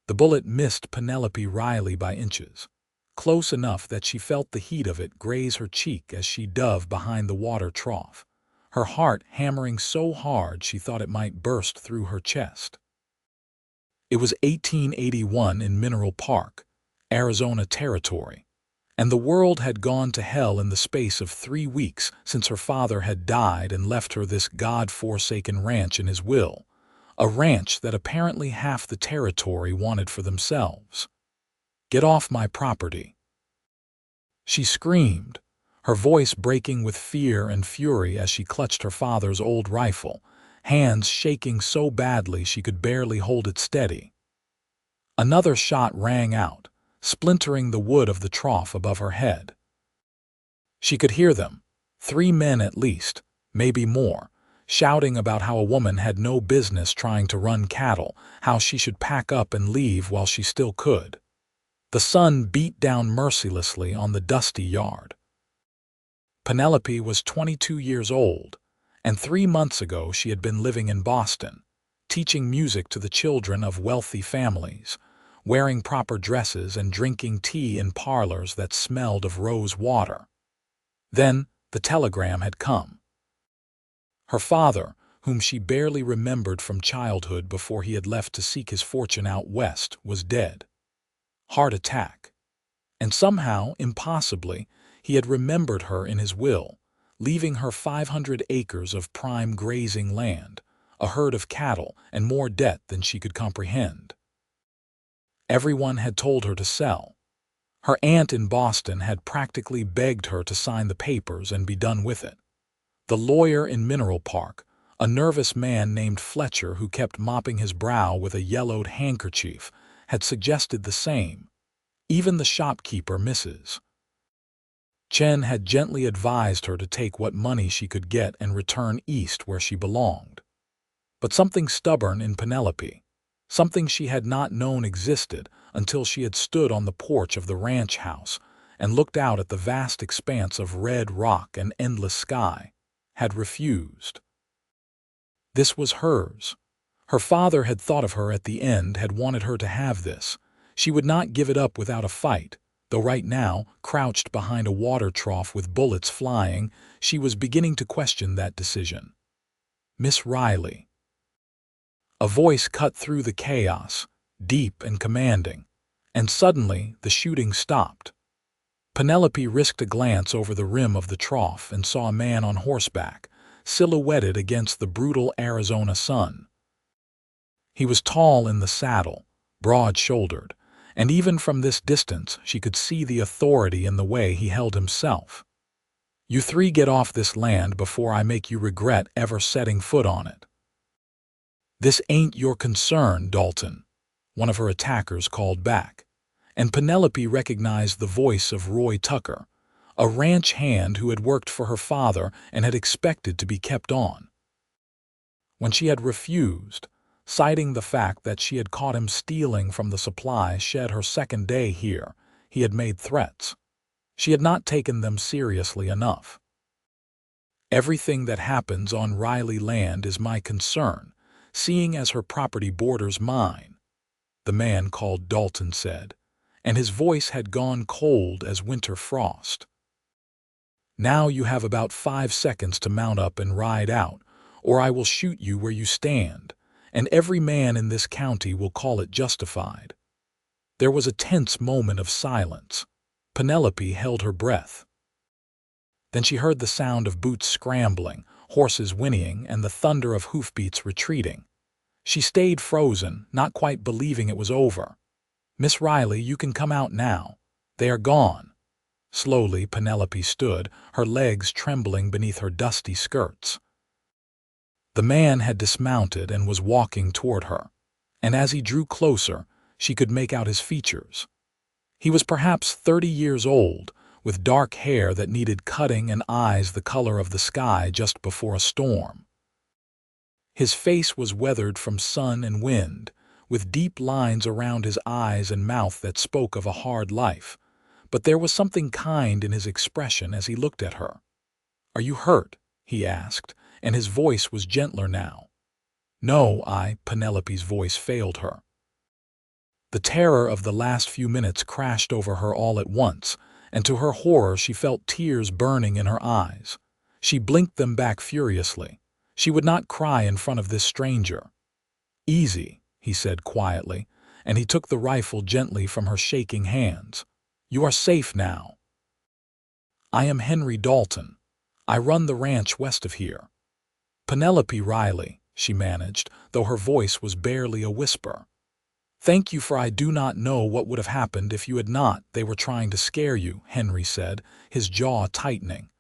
The bullet missed Penelope Riley by inches, close enough that she felt the heat of it graze her cheek as she dove behind the water trough, her heart hammering so hard she thought it might burst through her chest. It was 1881 in Mineral Park, Arizona Territory, and the world had gone to hell in the space of 3 weeks since her father had died and left her this God-forsaken ranch in his will, a ranch that apparently half the territory wanted for themselves. "Get off my property!" She screamed, her voice breaking with fear and fury as she clutched her father's old rifle, hands shaking so badly she could barely hold it steady. Another shot rang out, splintering the wood of the trough above her head. She could hear them, 3 men at least, maybe more, shouting about how a woman had no business trying to run cattle, how she should pack up and leave while she still could. The sun beat down mercilessly on the dusty yard. Penelope was 22 years old, and 3 months ago she had been living in Boston, teaching music to the children of wealthy families, wearing proper dresses and drinking tea in parlors that smelled of rose water. Then the telegram had come. Her father, whom she barely remembered from childhood before he had left to seek his fortune out west, was dead. Heart attack. And somehow, impossibly, he had remembered her in his will, leaving her 500 acres of prime grazing land, a herd of cattle, and more debt than she could comprehend. Everyone had told her to sell. Her aunt in Boston had practically begged her to sign the papers and be done with it. The lawyer in Mineral Park, a nervous man named Fletcher who kept mopping his brow with a yellowed handkerchief, had suggested the same. Even the shopkeeper, Mrs. Chen, had gently advised her to take what money she could get and return east where she belonged. But something stubborn in Penelope, something she had not known existed until she had stood on the porch of the ranch house and looked out at the vast expanse of red rock and endless sky, had refused. This was hers. Her father had thought of her at the end, had wanted her to have this. She would not give it up without a fight, though right now, crouched behind a water trough with bullets flying, she was beginning to question that decision. "Miss Riley." A voice cut through the chaos, deep and commanding, and suddenly the shooting stopped. Penelope risked a glance over the rim of the trough and saw a man on horseback, silhouetted against the brutal Arizona sun. He was tall in the saddle, broad-shouldered, and even from this distance she could see the authority in the way he held himself. "You 3 get off this land before I make you regret ever setting foot on it." "This ain't your concern, Dalton," one of her attackers called back, and Penelope recognized the voice of Roy Tucker, a ranch hand who had worked for her father and had expected to be kept on. When she had refused, citing the fact that she had caught him stealing from the supply shed her second day here, he had made threats. She had not taken them seriously enough. "Everything that happens on Riley land is my concern, seeing as her property borders mine," the man called Dalton said, and his voice had gone cold as winter frost. "Now you have about 5 seconds to mount up and ride out, or I will shoot you where you stand, and every man in this county will call it justified." There was a tense moment of silence. Penelope held her breath. Then she heard the sound of boots scrambling, horses whinnying, and the thunder of hoofbeats retreating. She stayed frozen, not quite believing it was over. "Miss Riley, you can come out now. They are gone." Slowly Penelope stood, her legs trembling beneath her dusty skirts. The man had dismounted and was walking toward her, and as he drew closer, she could make out his features. He was perhaps 30 years old, with dark hair that needed cutting and eyes the color of the sky just before a storm. His face was weathered from sun and wind, with deep lines around his eyes and mouth that spoke of a hard life, but there was something kind in his expression as he looked at her. "Are you hurt?" he asked, and his voice was gentler now. "No, Penelope's voice failed her. The terror of the last few minutes crashed over her all at once, and to her horror she felt tears burning in her eyes. She blinked them back furiously. She would not cry in front of this stranger. "Easy," he said quietly, and he took the rifle gently from her shaking hands. "You are safe now. I am Henry Dalton. I run the ranch west of here." "Penelope Riley," she managed, though her voice was barely a whisper. "Thank you, for I do not know what would have happened if you had not. They were trying to scare you," Henry said, his jaw tightening.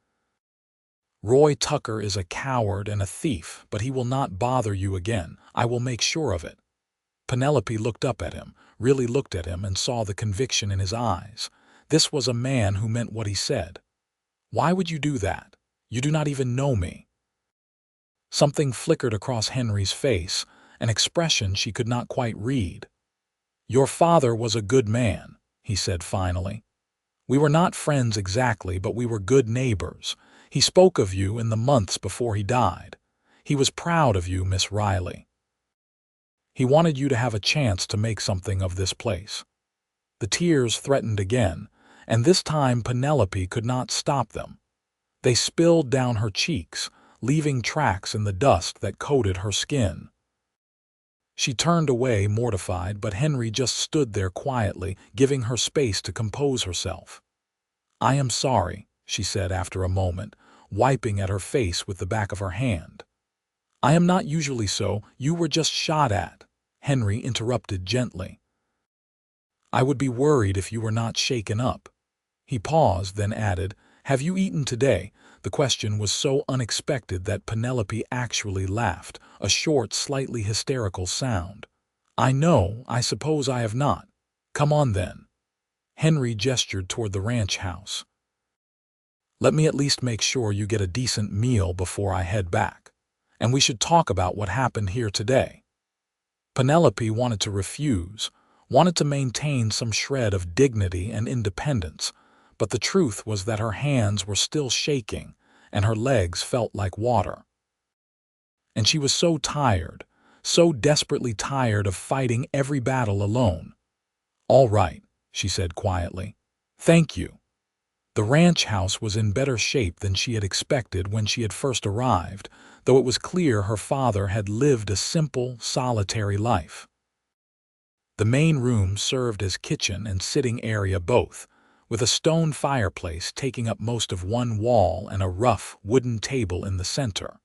"Roy Tucker is a coward and a thief, but he will not bother you again. I will make sure of it." Penelope looked up at him, really looked at him, and saw the conviction in his eyes. This was a man who meant what he said. "Why would you do that? You do not even know me." Something flickered across Henry's face, an expression she could not quite read. "Your father was a good man," he said finally. "We were not friends exactly, but we were good neighbors. He spoke of you in the months before he died. He was proud of you, Miss Riley. He wanted you to have a chance to make something of this place." The tears threatened again, and this time Penelope could not stop them. They spilled down her cheeks, leaving tracks in the dust that coated her skin. She turned away, mortified, but Henry just stood there quietly, giving her space to compose herself. "I am sorry," she said after a moment, wiping at her face with the back of her hand. "I am not usually so. You were just shot at," Henry interrupted gently. "I would be worried if you were not shaken up." He paused, then added, "Have you eaten today?" The question was so unexpected that Penelope actually laughed, a short, slightly hysterical sound. I suppose I have not. Come on then." Henry gestured toward the ranch house. "Let me at least make sure you get a decent meal before I head back. And we should talk about what happened here today." Penelope wanted to refuse, wanted to maintain some shred of dignity and independence, but the truth was that her hands were still shaking and her legs felt like water. And she was so tired, so desperately tired of fighting every battle alone. "All right," she said quietly. "Thank you." The ranch house was in better shape than she had expected when she had first arrived, though it was clear her father had lived a simple, solitary life. The main room served as kitchen and sitting area both, with a stone fireplace taking up most of one wall and a rough, wooden table in the center.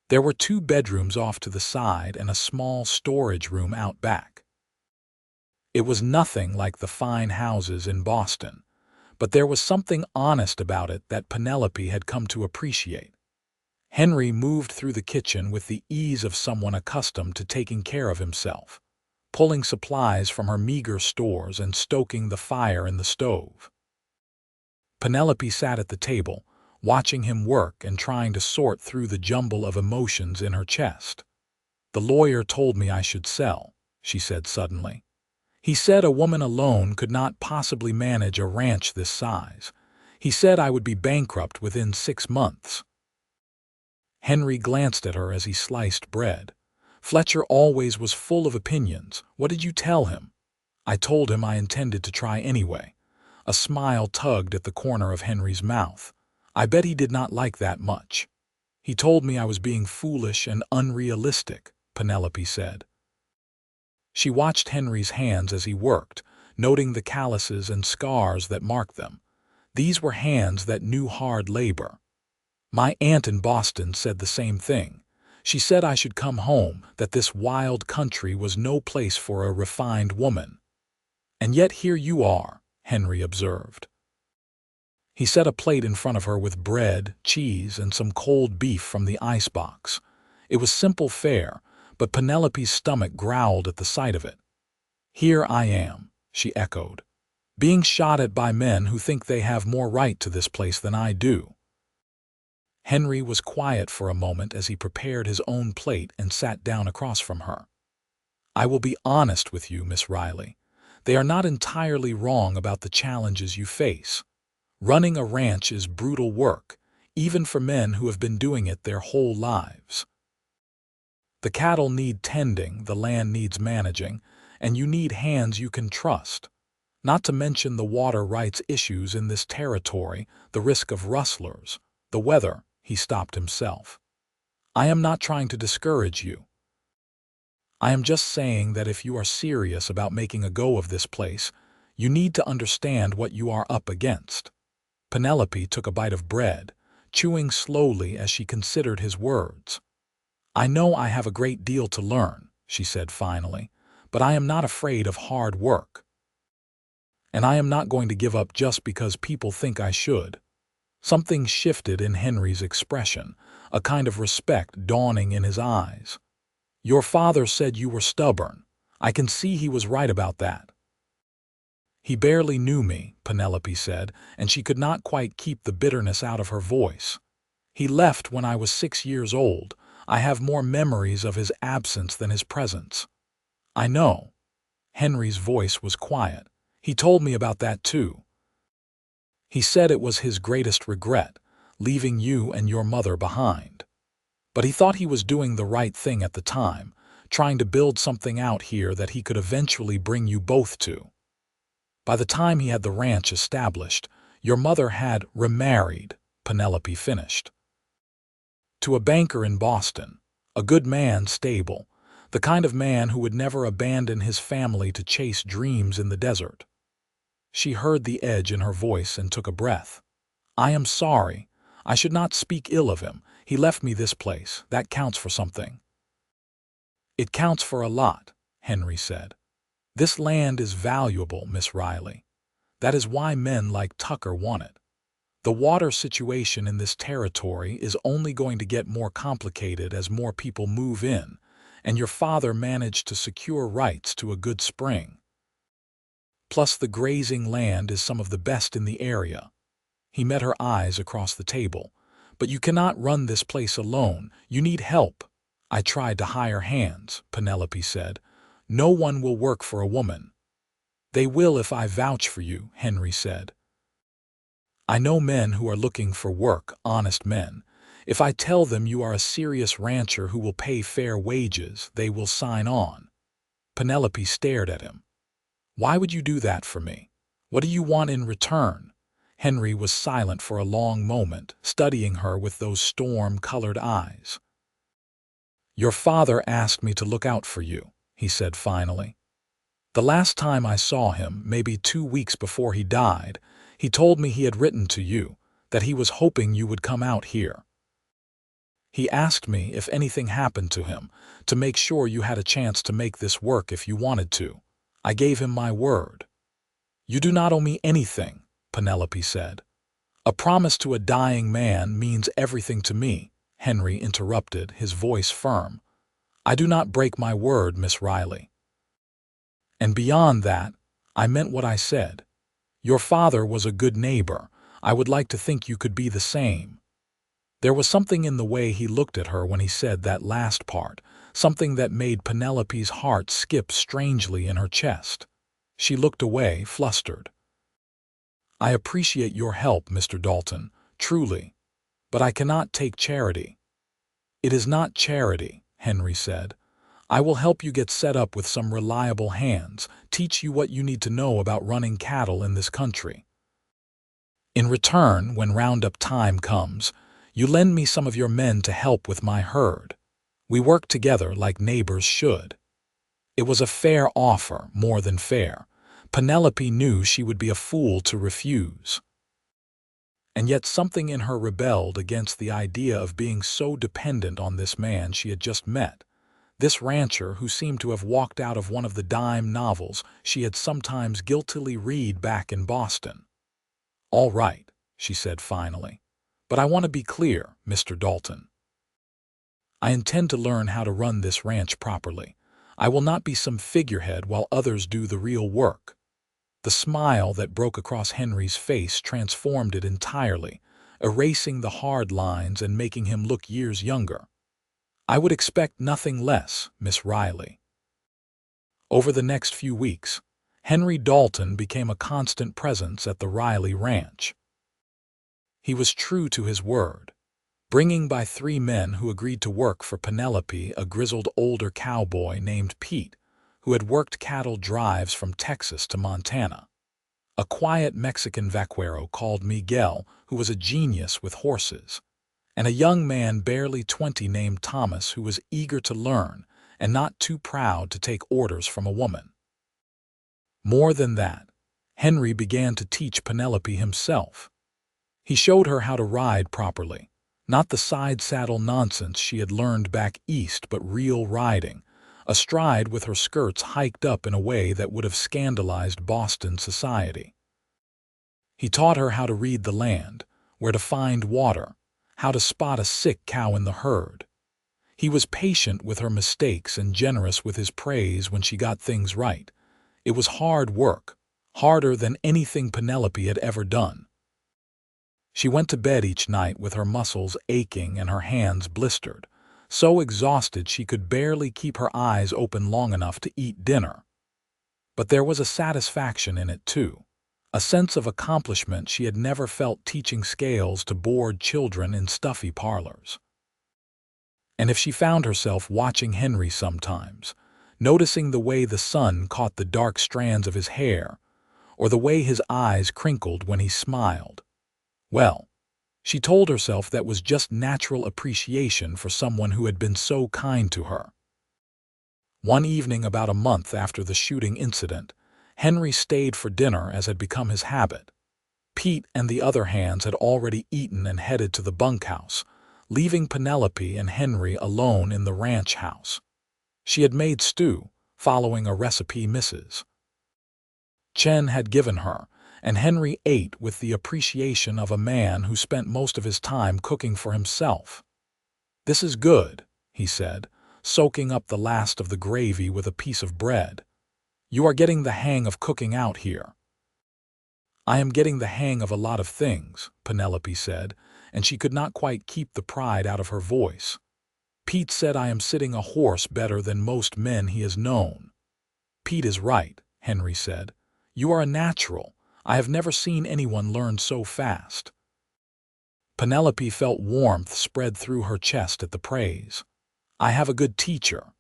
There were 2 bedrooms off to the side and a small storage room out back. It was nothing like the fine houses in Boston, but there was something honest about it that Penelope had come to appreciate. Henry moved through the kitchen with the ease of someone accustomed to taking care of himself, pulling supplies from her meager stores and stoking the fire in the stove. Penelope sat at the table, watching him work and trying to sort through the jumble of emotions in her chest. "The lawyer told me I should sell," she said suddenly. "He said a woman alone could not possibly manage a ranch this size. He said I would be bankrupt within 6 months. Henry glanced at her as he sliced bread. "Fletcher always was full of opinions. What did you tell him?" "I told him I intended to try anyway." A smile tugged at the corner of Henry's mouth. "I bet he did not like that much." "He told me I was being foolish and unrealistic," Penelope said. She watched Henry's hands as he worked, noting the calluses and scars that marked them. These were hands that knew hard labor. "My aunt in Boston said the same thing. She said I should come home, that this wild country was no place for a refined woman." "And yet here you are," Henry observed. He set a plate in front of her with bread, cheese, and some cold beef from the icebox. It was simple fare, but Penelope's stomach growled at the sight of it. "Here I am," she echoed, "being shot at by men who think they have more right to this place than I do." Henry was quiet for a moment as he prepared his own plate and sat down across from her. "I will be honest with you, Miss Riley. They are not entirely wrong about the challenges you face. Running a ranch is brutal work, even for men who have been doing it their whole lives. The cattle need tending, the land needs managing, and you need hands you can trust. Not to mention the water rights issues in this territory, the risk of rustlers, the weather. He stopped himself. I am not trying to discourage you. I am just saying that if you are serious about making a go of this place, you need to understand what you are up against. Penelope took a bite of bread, chewing slowly as she considered his words. I know I have a great deal to learn, she said finally, but I am not afraid of hard work. And I am not going to give up just because people think I should. Something shifted in Henry's expression, a kind of respect dawning in his eyes. Your father said you were stubborn. I can see he was right about that. He barely knew me, Penelope said, and she could not quite keep the bitterness out of her voice. He left when I was 6 years old. I have more memories of his absence than his presence. I know. Henry's voice was quiet. He told me about that too. He said it was his greatest regret, leaving you and your mother behind. But he thought he was doing the right thing at the time, trying to build something out here that he could eventually bring you both to. By the time he had the ranch established, your mother had remarried, Penelope finished. To a banker in Boston, a good man, stable, the kind of man who would never abandon his family to chase dreams in the desert. She heard the edge in her voice and took a breath. I am sorry. I should not speak ill of him. He left me this place. That counts for something. It counts for a lot, Henry said. This land is valuable, Miss Riley. That is why men like Tucker want it. The water situation in this territory is only going to get more complicated as more people move in, and your father managed to secure rights to a good spring. Plus the grazing land is some of the best in the area. He met her eyes across the table. But you cannot run this place alone. You need help. I tried to hire hands, Penelope said. No one will work for a woman. They will if I vouch for you, Henry said. I know men who are looking for work, honest men. If I tell them you are a serious rancher who will pay fair wages, they will sign on. Penelope stared at him. Why would you do that for me? What do you want in return? Henry was silent for a long moment, studying her with those storm-colored eyes. Your father asked me to look out for you, he said finally. The last time I saw him, maybe 2 weeks before he died, he told me he had written to you, that he was hoping you would come out here. He asked me if anything happened to him, to make sure you had a chance to make this work if you wanted to. I gave him my word. You do not owe me anything, Penelope said. A promise to a dying man means everything to me, Henry interrupted, his voice firm. I do not break my word, Miss Riley. And beyond that, I meant what I said. Your father was a good neighbor. I would like to think you could be the same. There was something in the way he looked at her when he said that last part, something that made Penelope's heart skip strangely in her chest. She looked away, flustered. I appreciate your help, Mr. Dalton, truly, but I cannot take charity. It is not charity, Henry said. I will help you get set up with some reliable hands, teach you what you need to know about running cattle in this country. In return, when roundup time comes, you lend me some of your men to help with my herd. We work together like neighbors should. It was a fair offer, more than fair. Penelope knew she would be a fool to refuse. And yet something in her rebelled against the idea of being so dependent on this man she had just met, this rancher who seemed to have walked out of one of the dime novels she had sometimes guiltily read back in Boston. All right, she said finally, but I want to be clear, Mr. Dalton. I intend to learn how to run this ranch properly. I will not be some figurehead while others do the real work. The smile that broke across Henry's face transformed it entirely, erasing the hard lines and making him look years younger. I would expect nothing less, Miss Riley. Over the next few weeks, Henry Dalton became a constant presence at the Riley ranch. He was true to his word, bringing by 3 men who agreed to work for Penelope a grizzled older cowboy named Pete, who had worked cattle drives from Texas to Montana. A quiet Mexican vaquero called Miguel, who was a genius with horses, and a young man barely 20 named Thomas, who was eager to learn and not too proud to take orders from a woman. More than that, Henry began to teach Penelope himself. He showed her how to ride properly, not the side saddle nonsense she had learned back east, but real riding, astride with her skirts hiked up in a way that would have scandalized Boston society. He taught her how to read the land, where to find water, how to spot a sick cow in the herd. He was patient with her mistakes and generous with his praise when she got things right. It was hard work, harder than anything Penelope had ever done. She went to bed each night with her muscles aching and her hands blistered, so exhausted she could barely keep her eyes open long enough to eat dinner. But there was a satisfaction in it too, a sense of accomplishment she had never felt teaching scales to bored children in stuffy parlors. And if she found herself watching Henry sometimes, noticing the way the sun caught the dark strands of his hair, or the way his eyes crinkled when he smiled, well, she told herself that was just natural appreciation for someone who had been so kind to her. One evening about a month after the shooting incident, Henry stayed for dinner as had become his habit. Pete and the other hands had already eaten and headed to the bunkhouse, leaving Penelope and Henry alone in the ranch house. She had made stew, following a recipe Mrs. Chen had given her, and Henry ate with the appreciation of a man who spent most of his time cooking for himself. "This is good," he said, soaking up the last of the gravy with a piece of bread. "You are getting the hang of cooking out here." "I am getting the hang of a lot of things," Penelope said, and she could not quite keep the pride out of her voice. "Pete said I am sitting a horse better than most men he has known." "Pete is right," Henry said. "You are a natural. I have never seen anyone learn so fast." Penelope felt warmth spread through her chest at the praise. "I have a good teacher."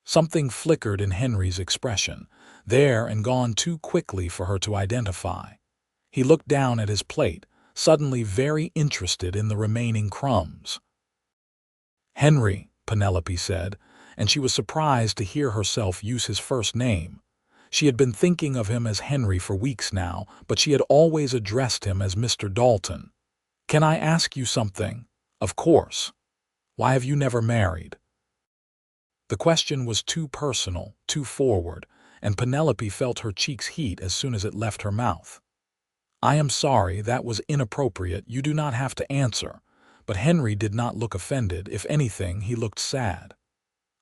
Something flickered in Henry's expression, there and gone too quickly for her to identify. He looked down at his plate, suddenly very interested in the remaining crumbs. "Henry," Penelope said, and she was surprised to hear herself use his first name. She had been thinking of him as Henry for weeks now, but she had always addressed him as Mr. Dalton. "Can I ask you something?" "Of course." "Why have you never married?" The question was too personal, too forward, and Penelope felt her cheeks heat as soon as it left her mouth. "I am sorry, that was inappropriate. You do not have to answer." But Henry did not look offended. If anything, he looked sad.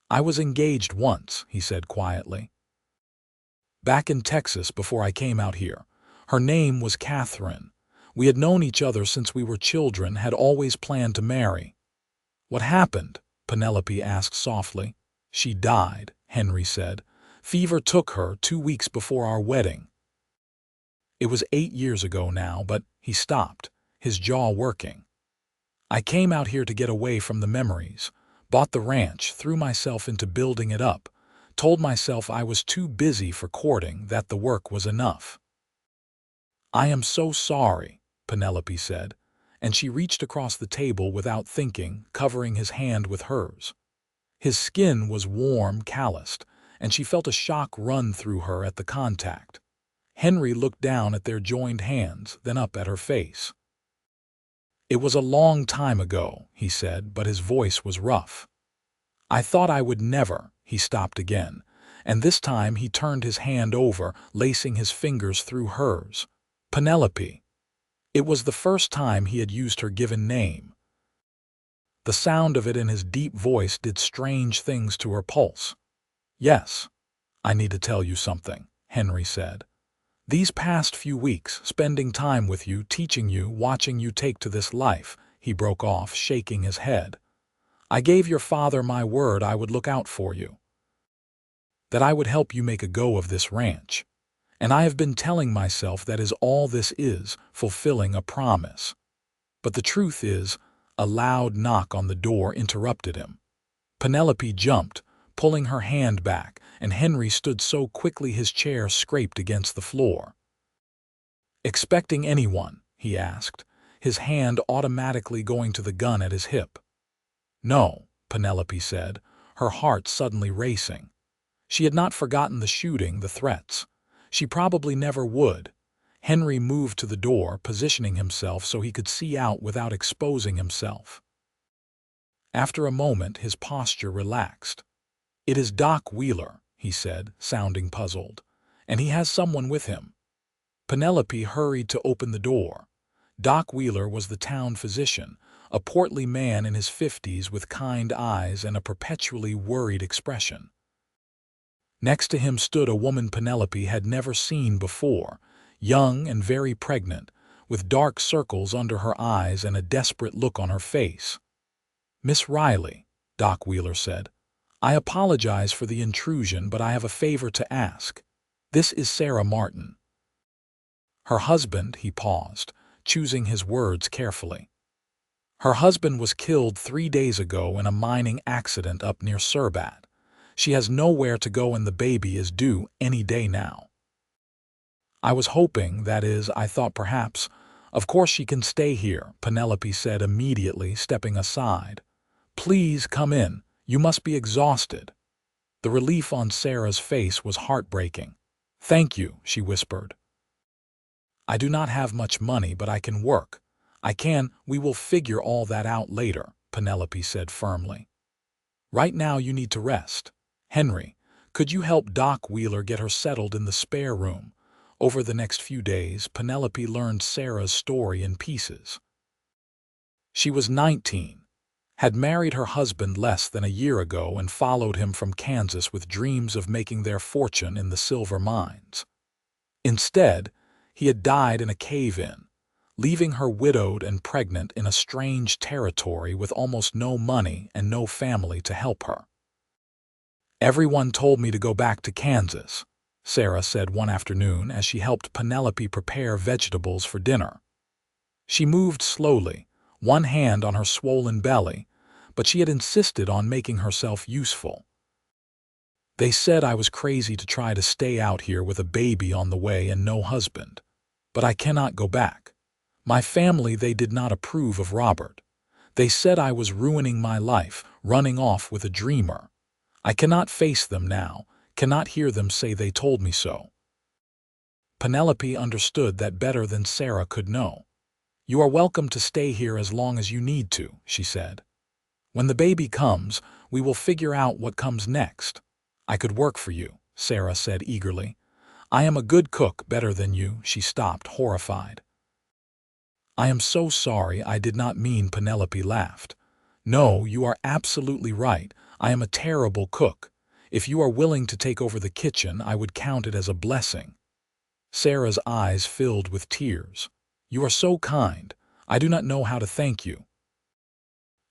"I was engaged once," he said quietly. "Back in Texas before I came out here. Her name was Catherine. We had known each other since we were children, had always planned to marry." "What happened?" Penelope asked softly. "She died," Henry said. "Fever took her 2 weeks before our wedding." It was 8 years ago now, but he stopped, his jaw working. "I came out here to get away from the memories, bought the ranch, threw myself into building it up, told myself I was too busy for courting, that the work was enough." "I am so sorry," Penelope said, and she reached across the table without thinking, covering his hand with hers. His skin was warm, calloused, and she felt a shock run through her at the contact. Henry looked down at their joined hands, then up at her face. "It was a long time ago," he said, but his voice was rough. "I thought I would never." He stopped again, and this time he turned his hand over, lacing his fingers through hers. "Penelope." It was the first time he had used her given name. The sound of it in his deep voice did strange things to her pulse. "Yes, I need to tell you something," Henry said. "These past few weeks, spending time with you, teaching you, watching you take to this life," he broke off, shaking his head. "I gave your father my word I would look out for you, that I would help you make a go of this ranch. And I have been telling myself that is all this is, fulfilling a promise. But the truth is," a loud knock on the door interrupted him. Penelope jumped, pulling her hand back, and Henry stood so quickly his chair scraped against the floor. "Expecting anyone?" he asked, his hand automatically going to the gun at his hip. "No," Penelope said, her heart suddenly racing. She had not forgotten the shooting, the threats. She probably never would. Henry moved to the door, positioning himself so he could see out without exposing himself. After a moment, his posture relaxed. "It is Doc Wheeler," he said, sounding puzzled, "and he has someone with him." Penelope hurried to open the door. Doc Wheeler was the town physician, a portly man in his 50s with kind eyes and a perpetually worried expression. Next to him stood a woman Penelope had never seen before, young and very pregnant, with dark circles under her eyes and a desperate look on her face. "Miss Riley," Doc Wheeler said, "I apologize for the intrusion, but I have a favor to ask. This is Sarah Martin." "Her husband," he paused, choosing his words carefully. "Her husband was killed 3 days ago in a mining accident up near Surbat. She has nowhere to go and the baby is due any day now." "I was hoping, that is, I thought perhaps, of course she can stay here," Penelope said immediately, stepping aside. "Please come in, you must be exhausted." The relief on Sarah's face was heartbreaking. "Thank you," she whispered. "I do not have much money, but I can work. We will figure all that out later," Penelope said firmly. "Right now you need to rest. Henry, could you help Doc Wheeler get her settled in the spare room?" Over the next few days, Penelope learned Sarah's story in pieces. She was 19, had married her husband less than a year ago and followed him from Kansas with dreams of making their fortune in the silver mines. Instead, he had died in a cave-in, leaving her widowed and pregnant in a strange territory with almost no money and no family to help her. "Everyone told me to go back to Kansas," Sarah said one afternoon as she helped Penelope prepare vegetables for dinner. She moved slowly, one hand on her swollen belly, but she had insisted on making herself useful. "They said I was crazy to try to stay out here with a baby on the way and no husband. But I cannot go back. My family, they did not approve of Robert. They said I was ruining my life, running off with a dreamer. I cannot face them now, cannot hear them say they told me so." Penelope understood that better than Sarah could know. "You are welcome to stay here as long as you need to," she said. "When the baby comes, we will figure out what comes next. I could work for you," Sarah said eagerly. "I am a good cook, better than you." She stopped, horrified. "I am so sorry, I did not mean," Penelope laughed. "No, you are absolutely right. I am a terrible cook. If you are willing to take over the kitchen, I would count it as a blessing." Sarah's eyes filled with tears. "You are so kind. I do not know how to thank you."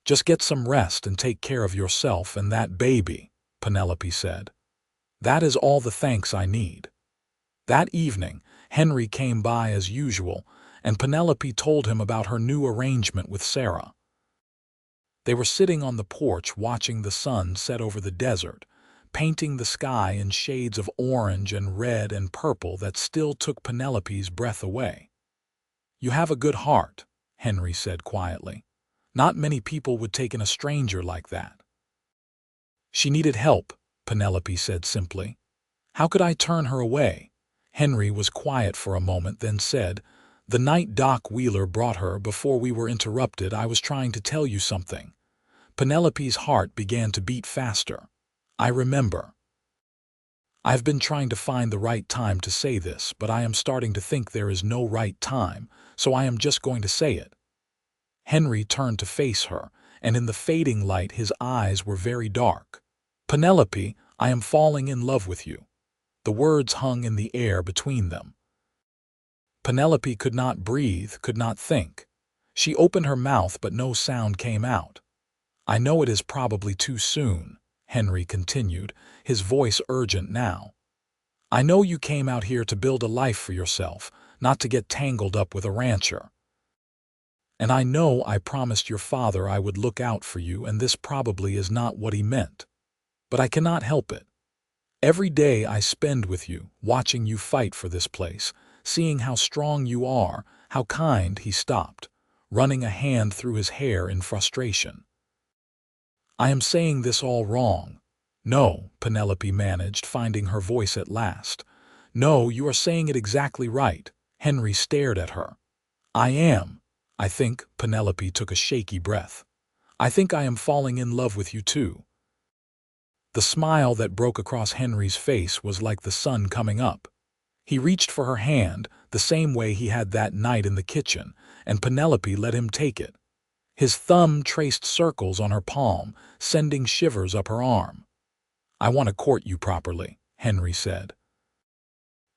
"Just get some rest and take care of yourself and that baby," Penelope said. "That is all the thanks I need." That evening, Henry came by as usual, and Penelope told him about her new arrangement with Sarah. They were sitting on the porch watching the sun set over the desert, painting the sky in shades of orange and red and purple that still took Penelope's breath away. "You have a good heart," Henry said quietly. "Not many people would take in a stranger like that." "She needed help," Penelope said simply. "How could I turn her away?" Henry was quiet for a moment, then said, "The night Doc Wheeler brought her, before we were interrupted, I was trying to tell you something." Penelope's heart began to beat faster. "I remember. I've been trying to find the right time to say this, but I am starting to think there is no right time, so I am just going to say it." Henry turned to face her, and in the fading light his eyes were very dark. "Penelope, I am falling in love with you." The words hung in the air between them. Penelope could not breathe, could not think. She opened her mouth, but no sound came out. "I know it is probably too soon," Henry continued, his voice urgent now. "I know you came out here to build a life for yourself, not to get tangled up with a rancher. And I know I promised your father I would look out for you, and this probably is not what he meant. but I cannot help it. Every day I spend with you, watching you fight for this place, seeing how strong you are, how kind." He stopped, running a hand through his hair in frustration. "I am saying this all wrong." "No," Penelope managed, finding her voice at last. "No, you are saying it exactly right." Henry stared at her. "I am. I think," Penelope took a shaky breath, "I think I am falling in love with you too." The smile that broke across Henry's face was like the sun coming up. He reached for her hand, the same way he had that night in the kitchen, and Penelope let him take it. His thumb traced circles on her palm, sending shivers up her arm. "I want to court you properly," Henry said.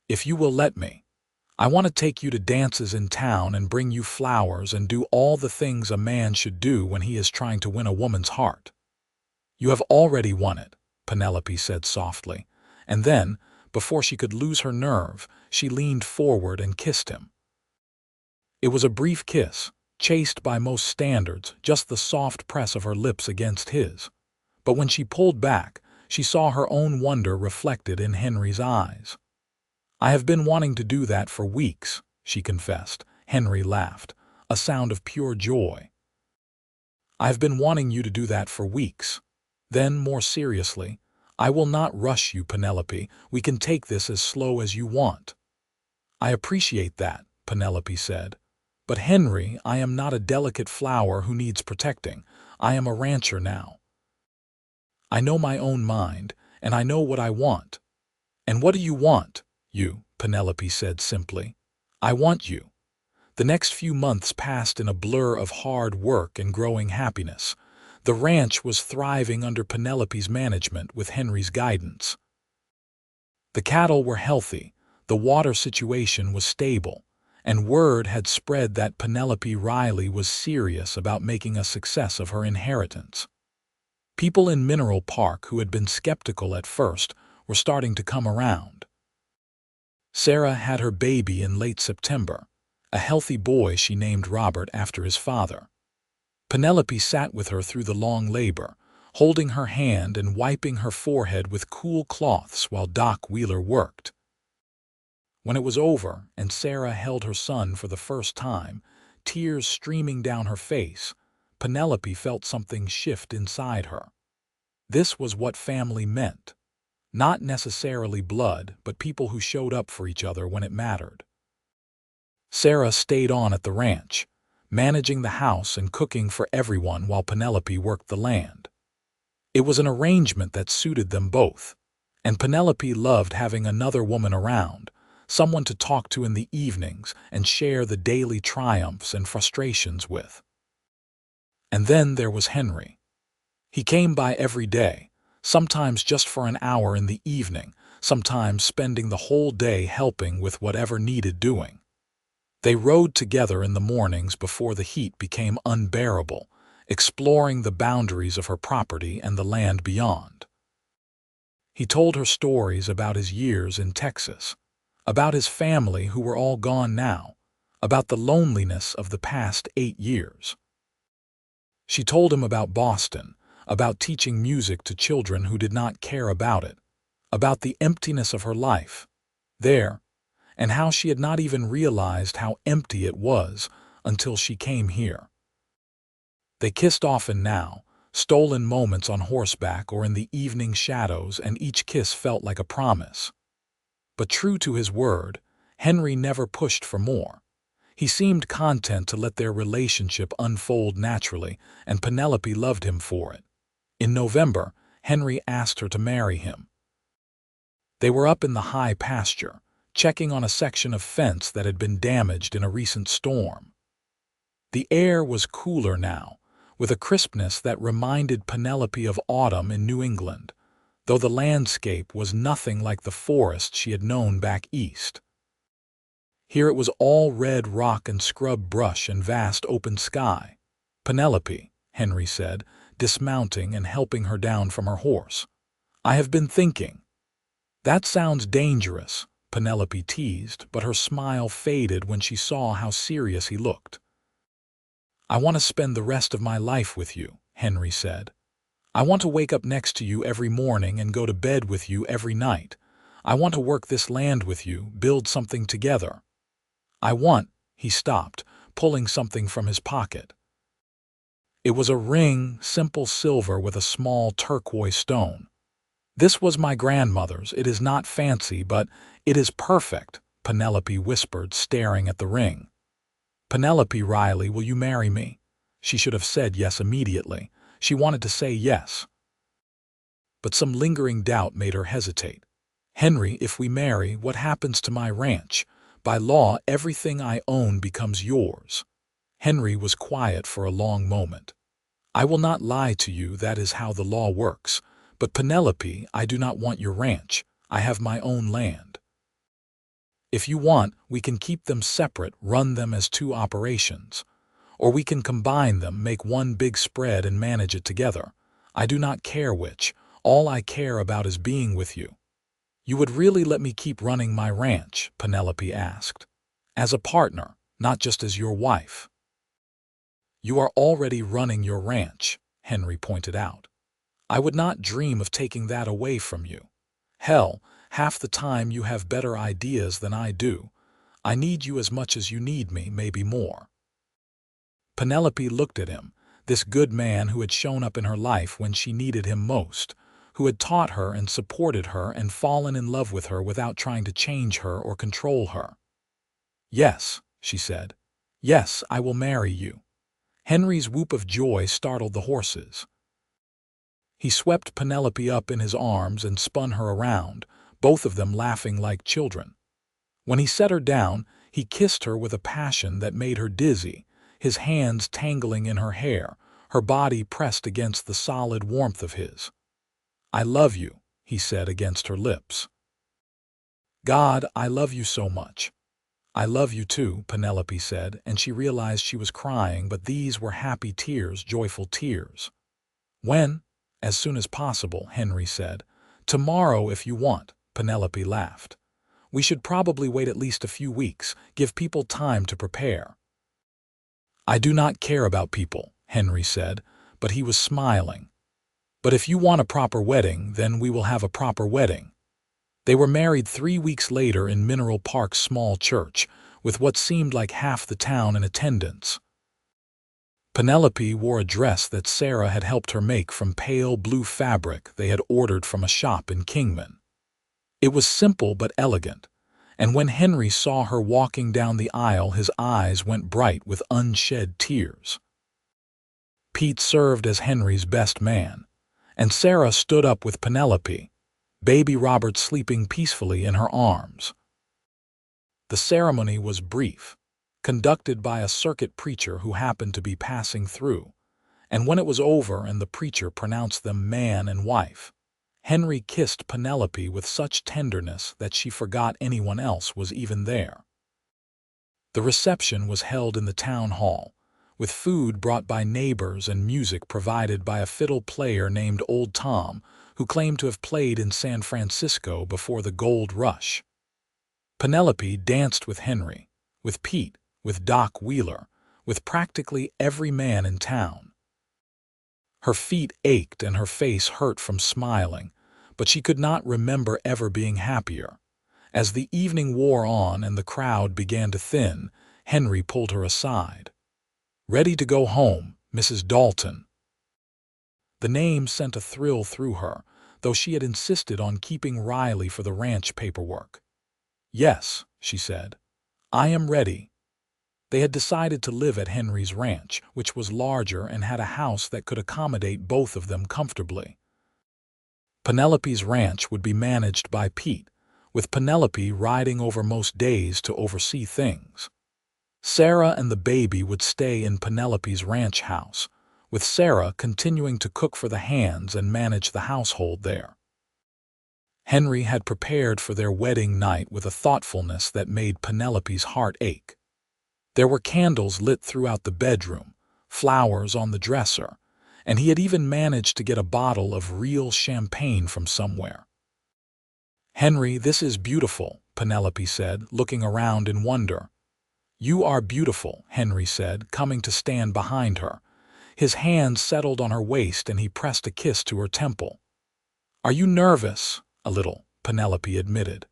"If you will let me. I want to take you to dances in town and bring you flowers and do all the things a man should do when he is trying to win a woman's heart." "You have already won it," Penelope said softly, and then, before she could lose her nerve, she leaned forward and kissed him. It was a brief kiss, chaste by most standards, just the soft press of her lips against his. But when she pulled back, she saw her own wonder reflected in Henry's eyes. "I have been wanting to do that for weeks," she confessed. Henry laughed, a sound of pure joy. "I have been wanting you to do that for weeks." Then, more seriously, "I will not rush you, Penelope. We can take this as slow as you want." "I appreciate that," Penelope said. "But Henry, I am not a delicate flower who needs protecting. I am a rancher now. I know my own mind, and I know what I want." "And what do you want?" "You," Penelope said simply. "I want you." The next few months passed in a blur of hard work and growing happiness. The ranch was thriving under Penelope's management with Henry's guidance. The cattle were healthy, the water situation was stable, and word had spread that Penelope Riley was serious about making a success of her inheritance. People in Mineral Park who had been skeptical at first were starting to come around. Sarah had her baby in late September, a healthy boy she named Robert after his father. Penelope sat with her through the long labor, holding her hand and wiping her forehead with cool cloths while Doc Wheeler worked. When it was over and Sarah held her son for the first time, tears streaming down her face, Penelope felt something shift inside her. This was what family meant. Not necessarily blood, but people who showed up for each other when it mattered. Sarah stayed on at the ranch, managing the house and cooking for everyone while Penelope worked the land. It was an arrangement that suited them both, and Penelope loved having another woman around, someone to talk to in the evenings and share the daily triumphs and frustrations with. And then there was Henry. He came by every day, sometimes just for an hour in the evening, sometimes spending the whole day helping with whatever needed doing. They rode together in the mornings before the heat became unbearable, exploring the boundaries of her property and the land beyond. He told her stories about his years in Texas, about his family who were all gone now, about the loneliness of the past 8 years. She told him about Boston, about teaching music to children who did not care about it, about the emptiness of her life there, and how she had not even realized how empty it was until she came here. They kissed often now, stolen moments on horseback or in the evening shadows, and each kiss felt like a promise. But true to his word, Henry never pushed for more. He seemed content to let their relationship unfold naturally, and Penelope loved him for it. In November, Henry asked her to marry him. They were up in the high pasture, checking on a section of fence that had been damaged in a recent storm. The air was cooler now, with a crispness that reminded Penelope of autumn in New England, though the landscape was nothing like the forest she had known back east. Here it was all red rock and scrub brush and vast open sky. "Penelope," Henry said, dismounting and helping her down from her horse, "I have been thinking." "That sounds dangerous," Penelope teased, but her smile faded when she saw how serious he looked. "I want to spend the rest of my life with you," Henry said. I want to wake up next to you every morning and go to bed with you every night. I want to work this land with you, build something together. I want—" He stopped, pulling something from his pocket. It was a ring, simple silver with a small turquoise stone. "This was my grandmother's. It is not fancy, but it is perfect," Penelope whispered, staring at the ring. "Penelope Riley, will you marry me?" She should have said yes immediately. She wanted to say yes, but some lingering doubt made her hesitate. "Henry, if we marry, what happens to my ranch? By law, everything I own becomes yours." Henry was quiet for a long moment. "I will not lie to you, that is how the law works. But Penelope, I do not want your ranch. I have my own land. If you want, we can keep them separate, run them as two operations. Or we can combine them, make one big spread and manage it together. I do not care which. All I care about is being with you." "You would really let me keep running my ranch?" Penelope asked. "As a partner, not just as your wife." "You are already running your ranch," Henry pointed out. "I would not dream of taking that away from you. Hell, half the time you have better ideas than I do. I need you as much as you need me, maybe more." Penelope looked at him, this good man who had shown up in her life when she needed him most, who had taught her and supported her and fallen in love with her without trying to change her or control her. "Yes," she said. "Yes, I will marry you." Henry's whoop of joy startled the horses. He swept Penelope up in his arms and spun her around, both of them laughing like children. When he set her down, he kissed her with a passion that made her dizzy, his hands tangling in her hair, her body pressed against the solid warmth of his. "I love you," he said against her lips. "God, I love you so much." "I love you too," Penelope said, and she realized she was crying, but these were happy tears, joyful tears. "When?" "As soon as possible," Henry said. "Tomorrow if you want," Penelope laughed. "We should probably wait at least a few weeks, give people time to prepare." "I do not care about people," Henry said, but he was smiling. "But if you want a proper wedding, then we will have a proper wedding." They were married 3 weeks later in Mineral Park's small church, with what seemed like half the town in attendance. Penelope wore a dress that Sarah had helped her make from pale blue fabric they had ordered from a shop in Kingman. It was simple but elegant, and when Henry saw her walking down the aisle, his eyes went bright with unshed tears. Pete served as Henry's best man, and Sarah stood up with Penelope, baby Robert sleeping peacefully in her arms. The ceremony was brief, conducted by a circuit preacher who happened to be passing through, and when it was over and the preacher pronounced them man and wife, Henry kissed Penelope with such tenderness that she forgot anyone else was even there. The reception was held in the town hall, with food brought by neighbors and music provided by a fiddle player named Old Tom, who claimed to have played in San Francisco before the gold rush. Penelope danced with Henry, with Pete, with Doc Wheeler, with practically every man in town. Her feet ached and her face hurt from smiling, but she could not remember ever being happier. As the evening wore on and the crowd began to thin, Henry pulled her aside. "Ready to go home, Mrs. Dalton." The name sent a thrill through her, though she had insisted on keeping Riley for the ranch paperwork. "Yes," she said, "I am ready." They had decided to live at Henry's ranch, which was larger and had a house that could accommodate both of them comfortably. Penelope's ranch would be managed by Pete, with Penelope riding over most days to oversee things. Sarah and the baby would stay in Penelope's ranch house, with Sarah continuing to cook for the hands and manage the household there. Henry had prepared for their wedding night with a thoughtfulness that made Penelope's heart ache. There were candles lit throughout the bedroom, flowers on the dresser, and he had even managed to get a bottle of real champagne from somewhere. "Henry, this is beautiful," Penelope said, looking around in wonder. "You are beautiful," Henry said, coming to stand behind her. His hand settled on her waist and he pressed a kiss to her temple. "Are you nervous?" "A little," Penelope admitted.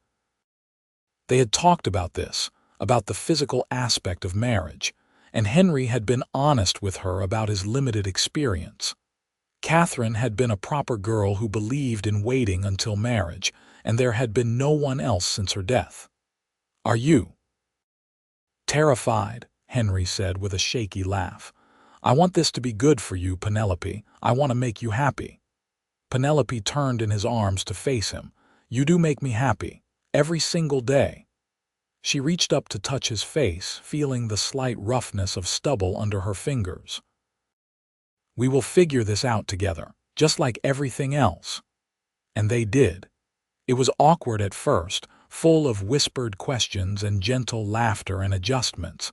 They had talked about this, about the physical aspect of marriage, and Henry had been honest with her about his limited experience. Catherine had been a proper girl who believed in waiting until marriage, and there had been no one else since her death. "Are you?" "Terrified," Henry said with a shaky laugh. "I want this to be good for you, Penelope. I want to make you happy." Penelope turned in his arms to face him. "You do make me happy. Every single day." She reached up to touch his face, feeling the slight roughness of stubble under her fingers. "We will figure this out together, just like everything else." And they did. It was awkward at first, full of whispered questions and gentle laughter and adjustments.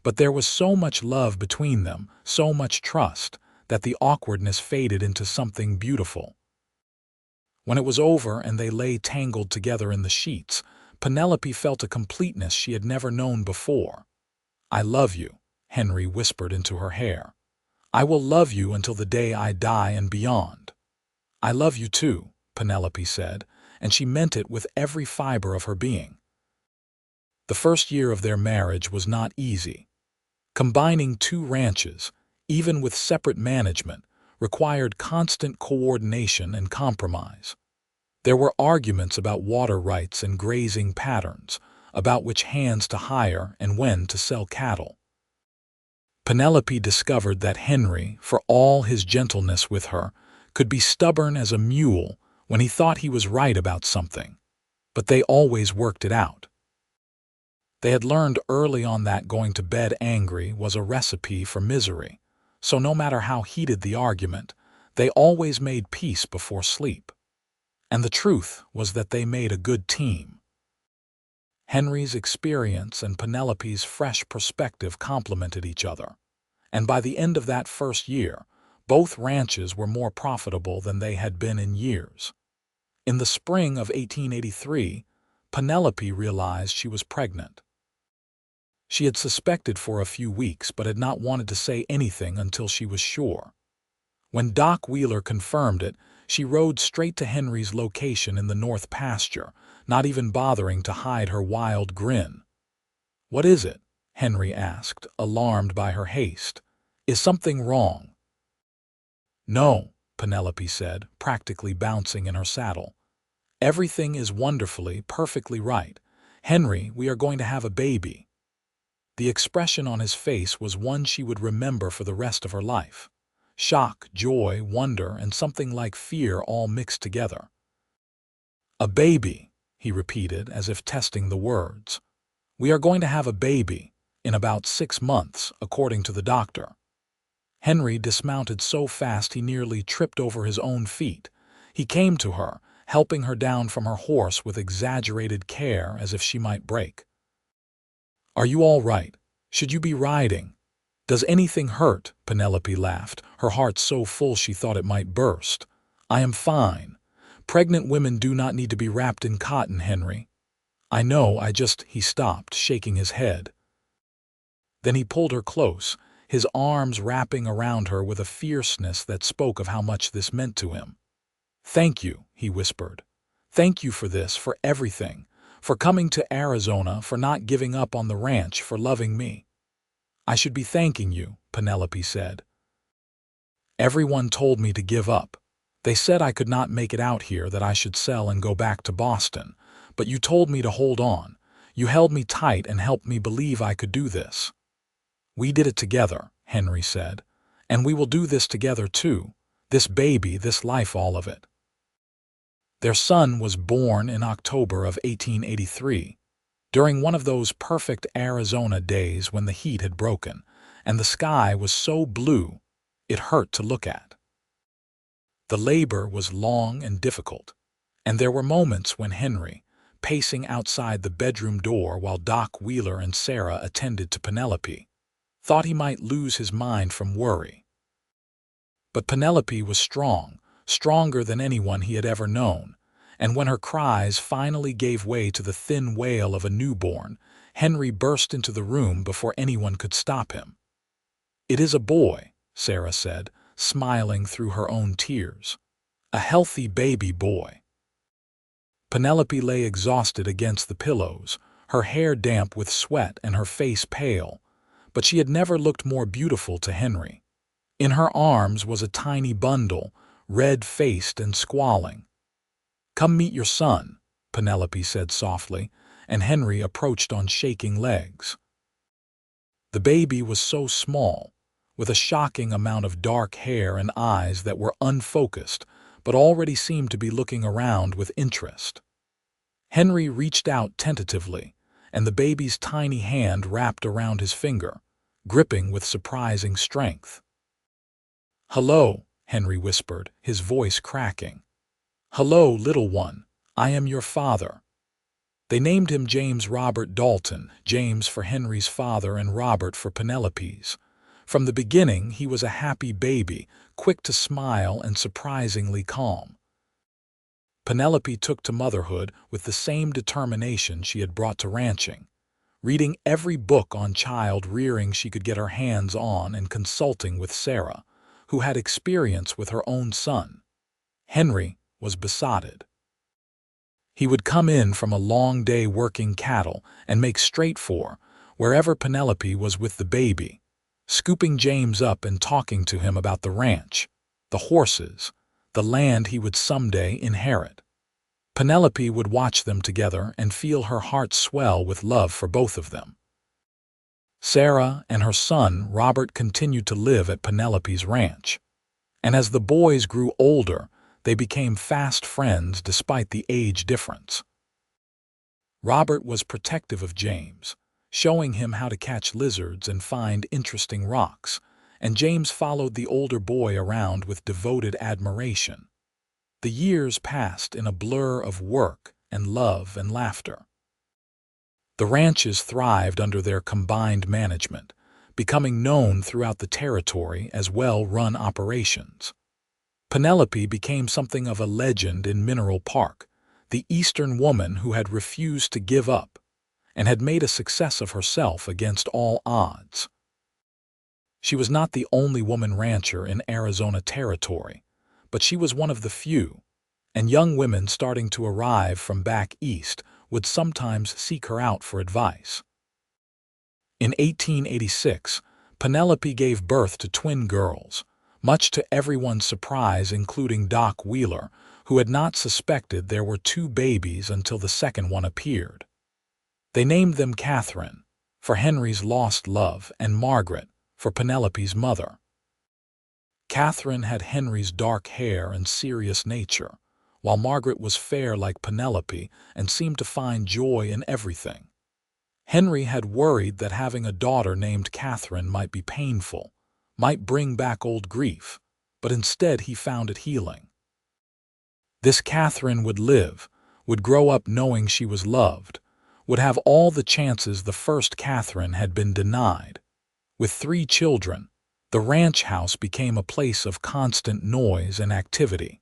But there was so much love between them, so much trust, that the awkwardness faded into something beautiful. When it was over and they lay tangled together in the sheets, Penelope felt a completeness she had never known before. "I love you," Henry whispered into her hair. "I will love you until the day I die and beyond." "I love you too," Penelope said, and she meant it with every fiber of her being. The first year of their marriage was not easy. Combining two ranches, even with separate management, required constant coordination and compromise. There were arguments about water rights and grazing patterns, about which hands to hire and when to sell cattle. Penelope discovered that Henry, for all his gentleness with her, could be stubborn as a mule when he thought he was right about something, but they always worked it out. They had learned early on that going to bed angry was a recipe for misery, so no matter how heated the argument, they always made peace before sleep. And the truth was that they made a good team. Henry's experience and Penelope's fresh perspective complemented each other, and by the end of that first year, both ranches were more profitable than they had been in years. In the spring of 1883, Penelope realized she was pregnant. She had suspected for a few weeks but had not wanted to say anything until she was sure. When Doc Wheeler confirmed it, she rode straight to Henry's location in the North Pasture, not even bothering to hide her wild grin. "What is it?" Henry asked, alarmed by her haste. "Is something wrong?" "No," Penelope said, practically bouncing in her saddle. "Everything is wonderfully, perfectly right. Henry, we are going to have a baby." The expression on his face was one she would remember for the rest of her life. Shock, joy, wonder, and something like fear all mixed together. "A baby," he repeated, as if testing the words. "We are going to have a baby, in about 6 months, according to the doctor." Henry dismounted so fast he nearly tripped over his own feet. He came to her, helping her down from her horse with exaggerated care as if she might break. "Are you all right? Should you be riding? Does anything hurt?" Penelope laughed, her heart so full she thought it might burst. "I am fine. Pregnant women do not need to be wrapped in cotton, Henry." "I know, He stopped, shaking his head. Then he pulled her close, his arms wrapping around her with a fierceness that spoke of how much this meant to him. "Thank you," he whispered. "Thank you for this, for everything, for coming to Arizona, for not giving up on the ranch, for loving me." "I should be thanking you," Penelope said. "Everyone told me to give up. They said I could not make it out here, that I should sell and go back to Boston. But you told me to hold on. You held me tight and helped me believe I could do this." "We did it together," Henry said. "And we will do this together too. This baby, this life, all of it." Their son was born in October of 1883, during one of those perfect Arizona days when the heat had broken, and the sky was so blue it hurt to look at. The labor was long and difficult, and there were moments when Henry, pacing outside the bedroom door while Doc Wheeler and Sarah attended to Penelope, thought he might lose his mind from worry. But Penelope was strong, stronger than anyone he had ever known, and when her cries finally gave way to the thin wail of a newborn, Henry burst into the room before anyone could stop him. "It is a boy," Sarah said, smiling through her own tears. A healthy baby boy. Penelope lay exhausted against the pillows, her hair damp with sweat and her face pale, but she had never looked more beautiful to Henry. In her arms was a tiny bundle, red-faced and squalling. "Come meet your son," Penelope said softly, and Henry approached on shaking legs. The baby was so small, with a shocking amount of dark hair and eyes that were unfocused, but already seemed to be looking around with interest. Henry reached out tentatively, and the baby's tiny hand wrapped around his finger, gripping with surprising strength. "Hello," Henry whispered, his voice cracking. "Hello, little one. I am your father." They named him James Robert Dalton, James for Henry's father and Robert for Penelope's. From the beginning, he was a happy baby, quick to smile and surprisingly calm. Penelope took to motherhood with the same determination she had brought to ranching, reading every book on child rearing she could get her hands on and consulting with Sarah, who had experience with her own son. Henry was besotted. He would come in from a long day working cattle and make straight for wherever Penelope was with the baby, scooping James up and talking to him about the ranch, the horses, the land he would someday inherit. Penelope would watch them together and feel her heart swell with love for both of them. Sarah and her son Robert continued to live at Penelope's ranch, and as the boys grew older, they became fast friends despite the age difference. Robert was protective of James, showing him how to catch lizards and find interesting rocks, and James followed the older boy around with devoted admiration. The years passed in a blur of work and love and laughter. The ranches thrived under their combined management, becoming known throughout the territory as well-run operations. Penelope became something of a legend in Mineral Park, the Eastern woman who had refused to give up and had made a success of herself against all odds. She was not the only woman rancher in Arizona territory, but she was one of the few, and young women starting to arrive from back east would sometimes seek her out for advice. In 1886, Penelope gave birth to twin girls, much to everyone's surprise, including Doc Wheeler, who had not suspected there were two babies until the second one appeared. They named them Catherine, for Henry's lost love, and Margaret, for Penelope's mother. Catherine had Henry's dark hair and serious nature, while Margaret was fair like Penelope and seemed to find joy in everything. Henry had worried that having a daughter named Catherine might be painful, might bring back old grief, but instead he found it healing. This Catherine would live, would grow up knowing she was loved, would have all the chances the first Catherine had been denied. With 3 children, the ranch house became a place of constant noise and activity.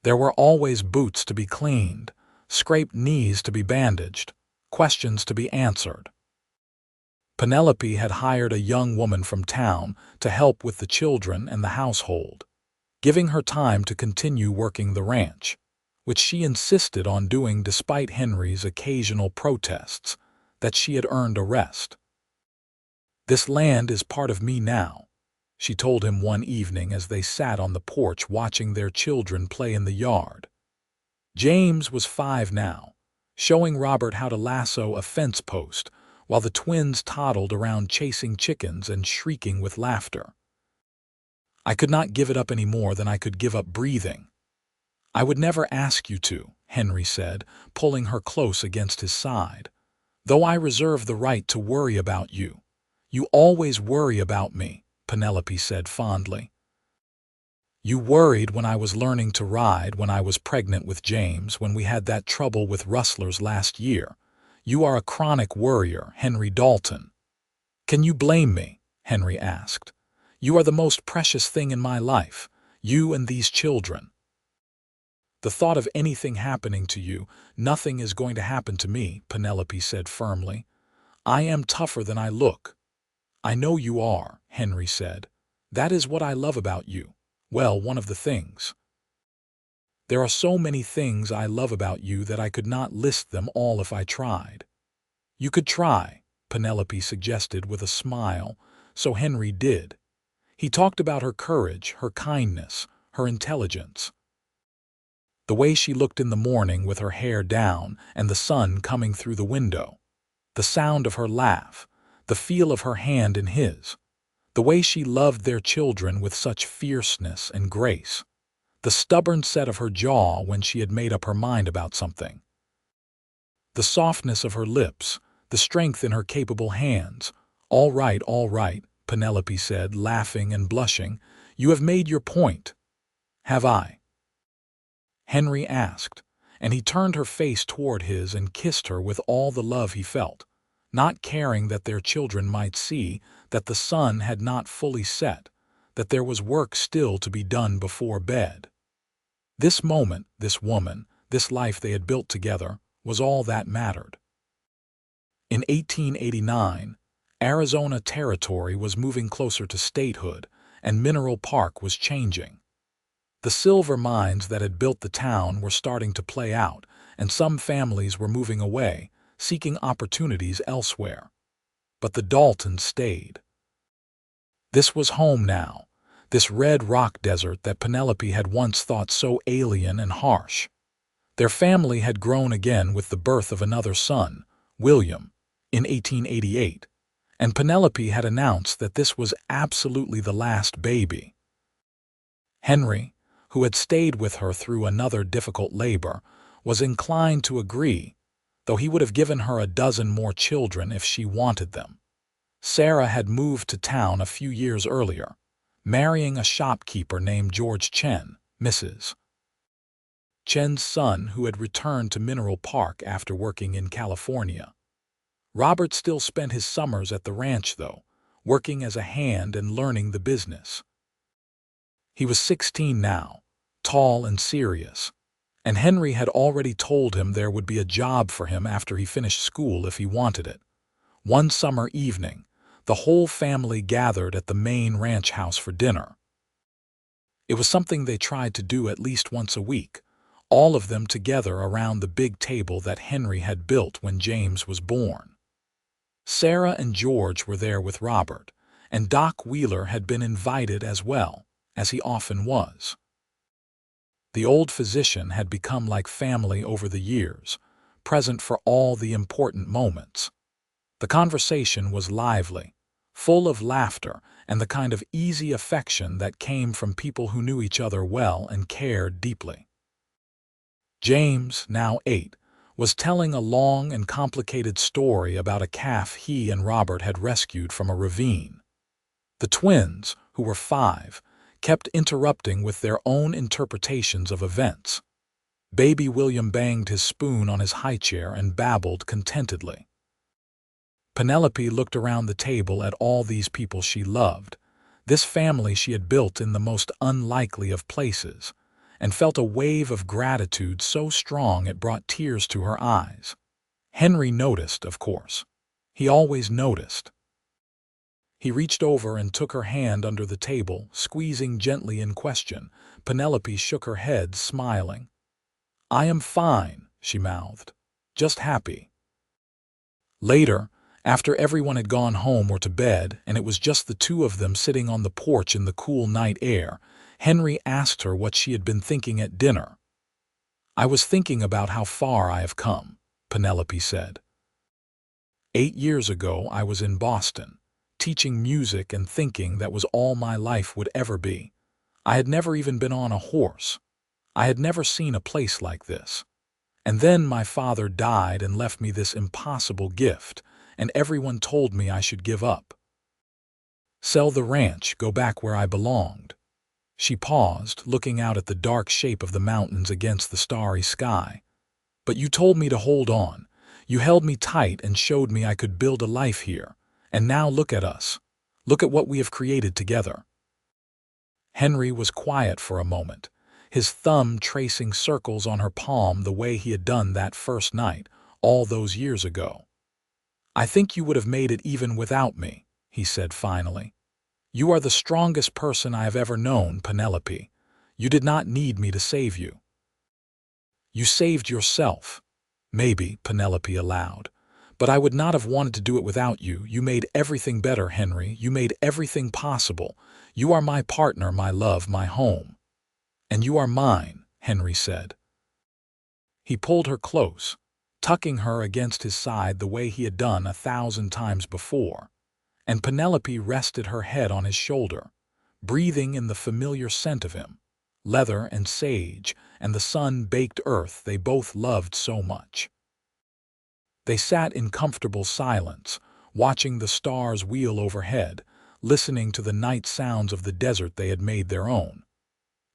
There were always boots to be cleaned, scraped knees to be bandaged, questions to be answered. Penelope had hired a young woman from town to help with the children and the household, giving her time to continue working the ranch, which she insisted on doing despite Henry's occasional protests that she had earned a rest. "This land is part of me now," she told him one evening as they sat on the porch watching their children play in the yard. James was 5 now, showing Robert how to lasso a fence post, while the twins toddled around chasing chickens and shrieking with laughter. "I could not give it up any more than I could give up breathing." "I would never ask you to," Henry said, pulling her close against his side. "Though I reserve the right to worry about you. You always worry about me," Penelope said fondly. "You worried when I was learning to ride, when I was pregnant with James, when we had that trouble with rustlers last year. You are a chronic worrier, Henry Dalton." "Can you blame me?" Henry asked. "You are the most precious thing in my life, you and these children." "The thought of anything happening to you, nothing is going to happen to me," Penelope said firmly. "I am tougher than I look." "I know you are," Henry said. That is what I love about you. Well, one of the things. There are so many things I love about you that I could not list them all if I tried. You could try, Penelope suggested with a smile, so Henry did. He talked about her courage, her kindness, her intelligence. The way she looked in the morning with her hair down and the sun coming through the window. The sound of her laugh, the feel of her hand in his. The way she loved their children with such fierceness and grace. The stubborn set of her jaw when she had made up her mind about something. The softness of her lips, the strength in her capable hands. All right, Penelope said, laughing and blushing. You have made your point. Have I? Henry asked, and he turned her face toward his and kissed her with all the love he felt, not caring that their children might see that the sun had not fully set, that there was work still to be done before bed. This moment, this woman, this life they had built together, was all that mattered. In 1889, Arizona Territory was moving closer to statehood, and Mineral Park was changing. The silver mines that had built the town were starting to play out, and some families were moving away, seeking opportunities elsewhere. But the Daltons stayed. This was home now, this red rock desert that Penelope had once thought so alien and harsh. Their family had grown again with the birth of another son, William, in 1888, and Penelope had announced that this was absolutely the last baby. Henry, who had stayed with her through another difficult labor, was inclined to agree, though he would have given her a dozen more children if she wanted them. Sarah had moved to town a few years earlier, marrying a shopkeeper named George Chen, Mrs. Chen's son, who had returned to Mineral Park after working in California. Robert still spent his summers at the ranch, though, working as a hand and learning the business. He was 16 now, tall and serious, and Henry had already told him there would be a job for him after he finished school if he wanted it. One summer evening, the whole family gathered at the main ranch house for dinner. It was something they tried to do at least once a week, all of them together around the big table that Henry had built when James was born. Sarah and George were there with Robert, and Doc Wheeler had been invited as well, as he often was. The old physician had become like family over the years, present for all the important moments. The conversation was lively, full of laughter and the kind of easy affection that came from people who knew each other well and cared deeply. James, now 8, was telling a long and complicated story about a calf he and Robert had rescued from a ravine. The twins, who were 5, kept interrupting with their own interpretations of events. Baby William banged his spoon on his high chair and babbled contentedly. Penelope looked around the table at all these people she loved, this family she had built in the most unlikely of places, and felt a wave of gratitude so strong it brought tears to her eyes. Henry noticed, of course. He always noticed. He reached over and took her hand under the table, squeezing gently in question. Penelope shook her head, smiling. "I am fine," she mouthed. "Just happy." Later, after everyone had gone home or to bed and it was just the two of them sitting on the porch in the cool night air, Henry asked her what she had been thinking at dinner. "I was thinking about how far I have come," Penelope said. 8 years ago I was in Boston, teaching music and thinking that was all my life would ever be. I had never even been on a horse. I had never seen a place like this. And then my father died and left me this impossible gift, and everyone told me I should give up. Sell the ranch, go back where I belonged. She paused, looking out at the dark shape of the mountains against the starry sky. But you told me to hold on. You held me tight and showed me I could build a life here. And now look at us. Look at what we have created together." Henry was quiet for a moment, his thumb tracing circles on her palm the way he had done that first night, all those years ago. "I think you would have made it even without me," he said finally. You are the strongest person I have ever known, Penelope. You did not need me to save you. You saved yourself. Maybe, Penelope allowed. But I would not have wanted to do it without you. You made everything better, Henry. You made everything possible. You are my partner, my love, my home. And you are mine, Henry said. He pulled her close, tucking her against his side the way he had done 1,000 times before, and Penelope rested her head on his shoulder, breathing in the familiar scent of him, leather and sage and the sun-baked earth they both loved so much. They sat in comfortable silence, watching the stars wheel overhead, listening to the night sounds of the desert they had made their own.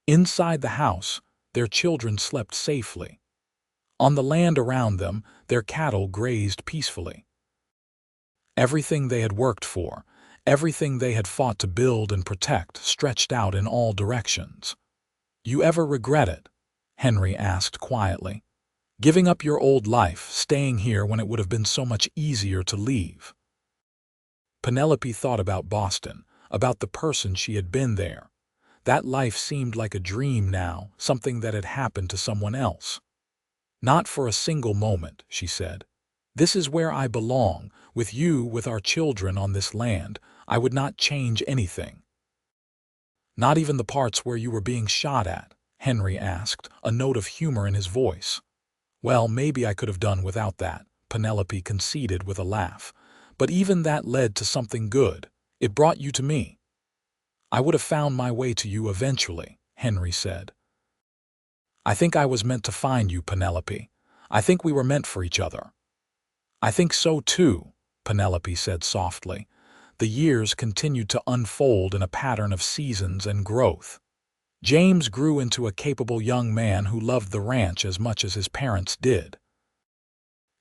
Inside the house, their children slept safely. On the land around them, their cattle grazed peacefully. Everything they had worked for, everything they had fought to build and protect, stretched out in all directions. You ever regret it? Henry asked quietly. Giving up your old life, staying here when it would have been so much easier to leave. Penelope thought about Boston, about the person she had been there. That life seemed like a dream now, something that had happened to someone else. Not for a single moment, she said. This is where I belong, with you, with our children on this land. I would not change anything. Not even the parts where you were being shot at, Henry asked, a note of humor in his voice. Well, maybe I could have done without that, Penelope conceded with a laugh. But even that led to something good. It brought you to me. I would have found my way to you eventually, Henry said. I think I was meant to find you, Penelope. I think we were meant for each other. I think so too, Penelope said softly. The years continued to unfold in a pattern of seasons and growth. James grew into a capable young man who loved the ranch as much as his parents did.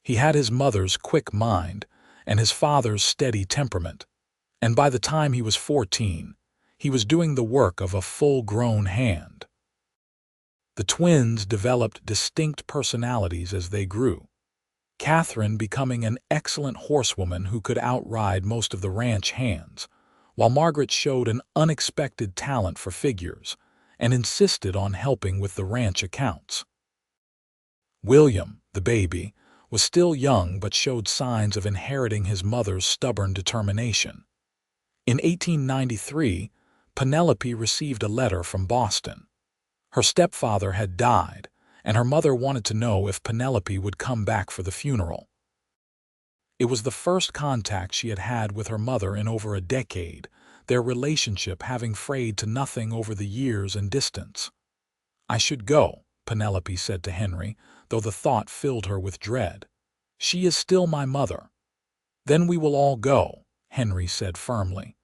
He had his mother's quick mind and his father's steady temperament, and by the time he was 14, he was doing the work of a full-grown hand. The twins developed distinct personalities as they grew, Catherine becoming an excellent horsewoman who could outride most of the ranch hands, while Margaret showed an unexpected talent for figures and insisted on helping with the ranch accounts. William, the baby, was still young but showed signs of inheriting his mother's stubborn determination. In 1893, Penelope received a letter from Boston. Her stepfather had died, and her mother wanted to know if Penelope would come back for the funeral. It was the first contact she had had with her mother in over a decade, their relationship having frayed to nothing over the years and distance. I should go, Penelope said to Henry, though the thought filled her with dread. She is still my mother. Then we will all go, Henry said firmly.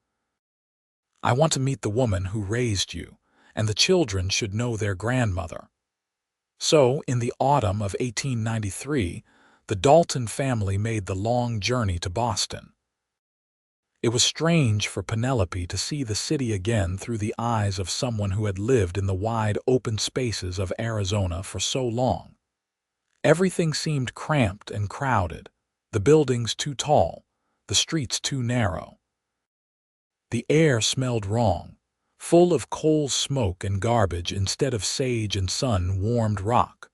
I want to meet the woman who raised you, and the children should know their grandmother. So, in the autumn of 1893, the Dalton family made the long journey to Boston. It was strange for Penelope to see the city again through the eyes of someone who had lived in the wide open spaces of Arizona for so long. Everything seemed cramped and crowded, the buildings too tall, the streets too narrow. The air smelled wrong, full of coal smoke and garbage instead of sage and sun-warmed rock.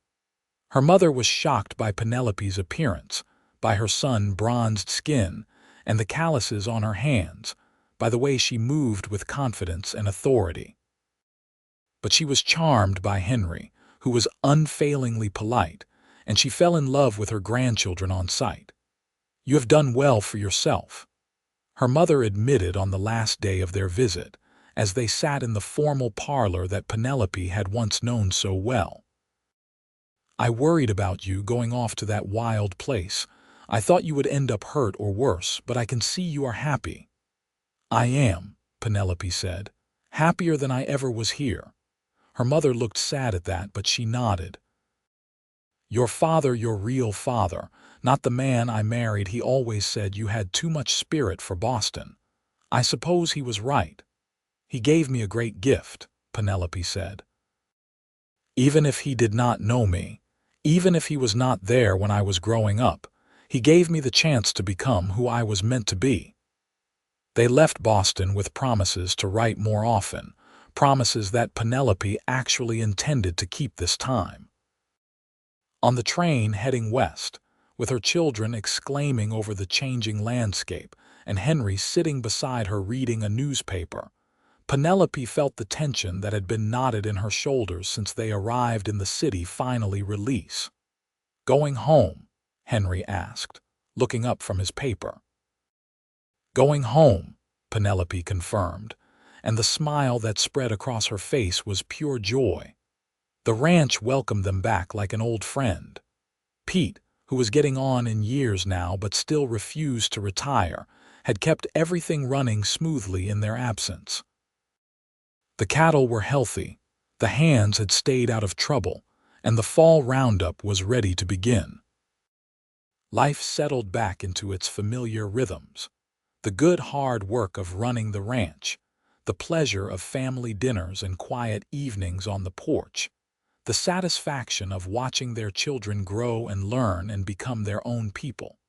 Her mother was shocked by Penelope's appearance, by her sun-bronzed skin, and the calluses on her hands, by the way she moved with confidence and authority. But she was charmed by Henry, who was unfailingly polite, and she fell in love with her grandchildren on sight. You have done well for yourself, her mother admitted on the last day of their visit, as they sat in the formal parlor that Penelope had once known so well. I worried about you going off to that wild place. I thought you would end up hurt or worse, but I can see you are happy. I am, Penelope said, happier than I ever was here. Her mother looked sad at that, but she nodded. Your father, your real father, not the man I married, he always said you had too much spirit for Boston. I suppose he was right. He gave me a great gift, Penelope said. Even if he did not know me, even if he was not there when I was growing up, he gave me the chance to become who I was meant to be. They left Boston with promises to write more often, promises that Penelope actually intended to keep this time. On the train heading west, with her children exclaiming over the changing landscape and Henry sitting beside her reading a newspaper, Penelope felt the tension that had been knotted in her shoulders since they arrived in the city finally release. "Going home?" Henry asked, looking up from his paper. "Going home," Penelope confirmed, and the smile that spread across her face was pure joy. The ranch welcomed them back like an old friend. Pete, who was getting on in years now but still refused to retire, had kept everything running smoothly in their absence. The cattle were healthy, the hands had stayed out of trouble, and the fall roundup was ready to begin. Life settled back into its familiar rhythms. The good hard work of running the ranch, the pleasure of family dinners and quiet evenings on the porch, the satisfaction of watching their children grow and learn and become their own people.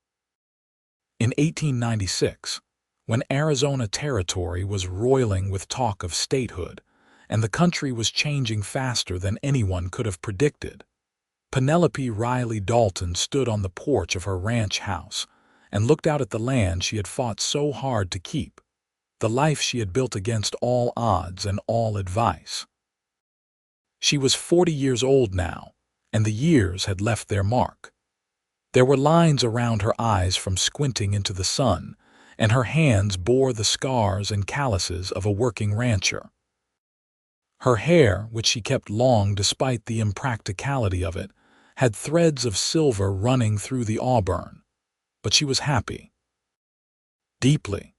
In 1896, when Arizona Territory was roiling with talk of statehood, and the country was changing faster than anyone could have predicted, Penelope Riley Dalton stood on the porch of her ranch house and looked out at the land she had fought so hard to keep, the life she had built against all odds and all advice. She was 40 years old now, and the years had left their mark. There were lines around her eyes from squinting into the sun, and her hands bore the scars and calluses of a working rancher. Her hair, which she kept long despite the impracticality of it, had threads of silver running through the auburn, but she was happy. Deeply,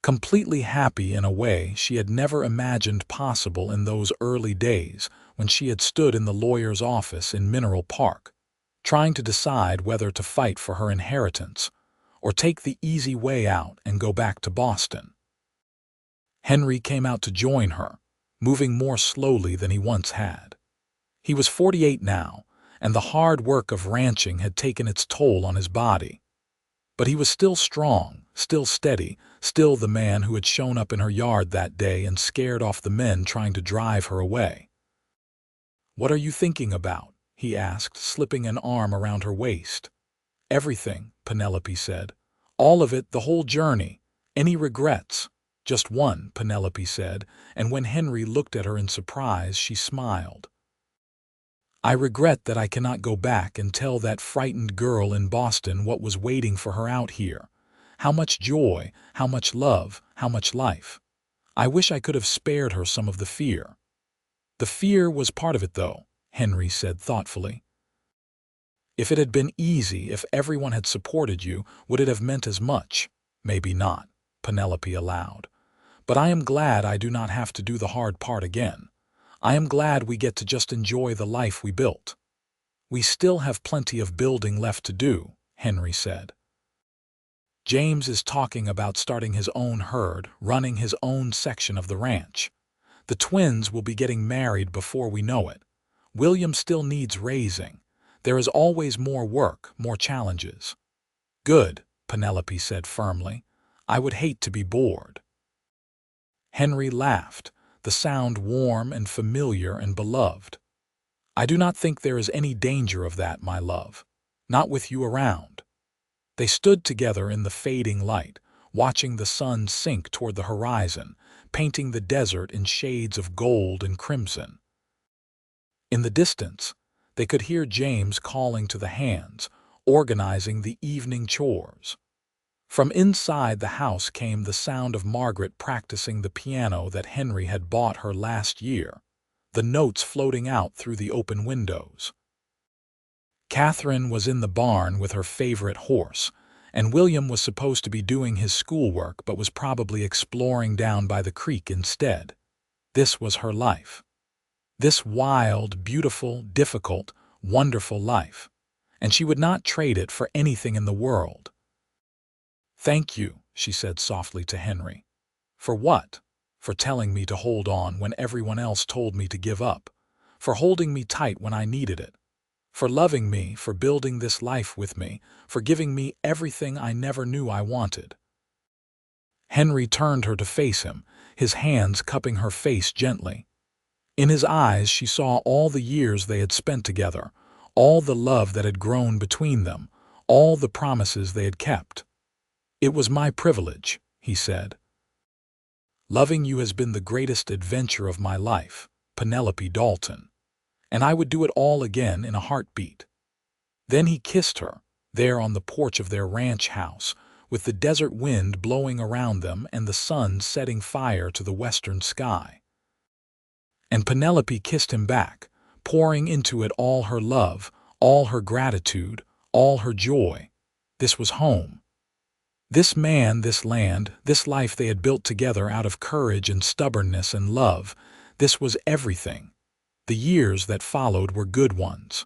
completely happy in a way she had never imagined possible in those early days when she had stood in the lawyer's office in Mineral Park, trying to decide whether to fight for her inheritance or take the easy way out and go back to Boston. Henry came out to join her, moving more slowly than he once had. He was 48 now, and the hard work of ranching had taken its toll on his body. But he was still strong, still steady, still the man who had shown up in her yard that day and scared off the men trying to drive her away. "What are you thinking about?" he asked, slipping an arm around her waist. "Everything," Penelope said. "All of it, the whole journey. Any regrets?" "Just one," Penelope said, and when Henry looked at her in surprise, she smiled. "I regret that I cannot go back and tell that frightened girl in Boston what was waiting for her out here. How much joy, how much love, how much life. I wish I could have spared her some of the fear." "The fear was part of it, though," Henry said thoughtfully. "If it had been easy, if everyone had supported you, would it have meant as much? Maybe not," Penelope allowed. "But I am glad I do not have to do the hard part again. I am glad we get to just enjoy the life we built." "We still have plenty of building left to do," Henry said. "James is talking about starting his own herd, running his own section of the ranch. The twins will be getting married before we know it. William still needs raising. There is always more work, more challenges." "Good," Penelope said firmly. "I would hate to be bored." Henry laughed, the sound warm and familiar and beloved. "I do not think there is any danger of that, my love. Not with you around." They stood together in the fading light, watching the sun sink toward the horizon, painting the desert in shades of gold and crimson. In the distance, they could hear James calling to the hands, organizing the evening chores. From inside the house came the sound of Margaret practicing the piano that Henry had bought her last year, the notes floating out through the open windows. Catherine was in the barn with her favorite horse, and William was supposed to be doing his schoolwork but was probably exploring down by the creek instead. This was her life. This wild, beautiful, difficult, wonderful life, and she would not trade it for anything in the world. "Thank you," she said softly to Henry. "For what?" "For telling me to hold on when everyone else told me to give up. For holding me tight when I needed it. For loving me, for building this life with me, for giving me everything I never knew I wanted." Henry turned her to face him, his hands cupping her face gently. In his eyes she saw all the years they had spent together, all the love that had grown between them, all the promises they had kept. "It was my privilege," he said. "Loving you has been the greatest adventure of my life, Penelope Dalton, and I would do it all again in a heartbeat." Then he kissed her, there on the porch of their ranch house, with the desert wind blowing around them and the sun setting fire to the western sky. And Penelope kissed him back, pouring into it all her love, all her gratitude, all her joy. This was home. This man, this land, this life they had built together out of courage and stubbornness and love, this was everything. The years that followed were good ones.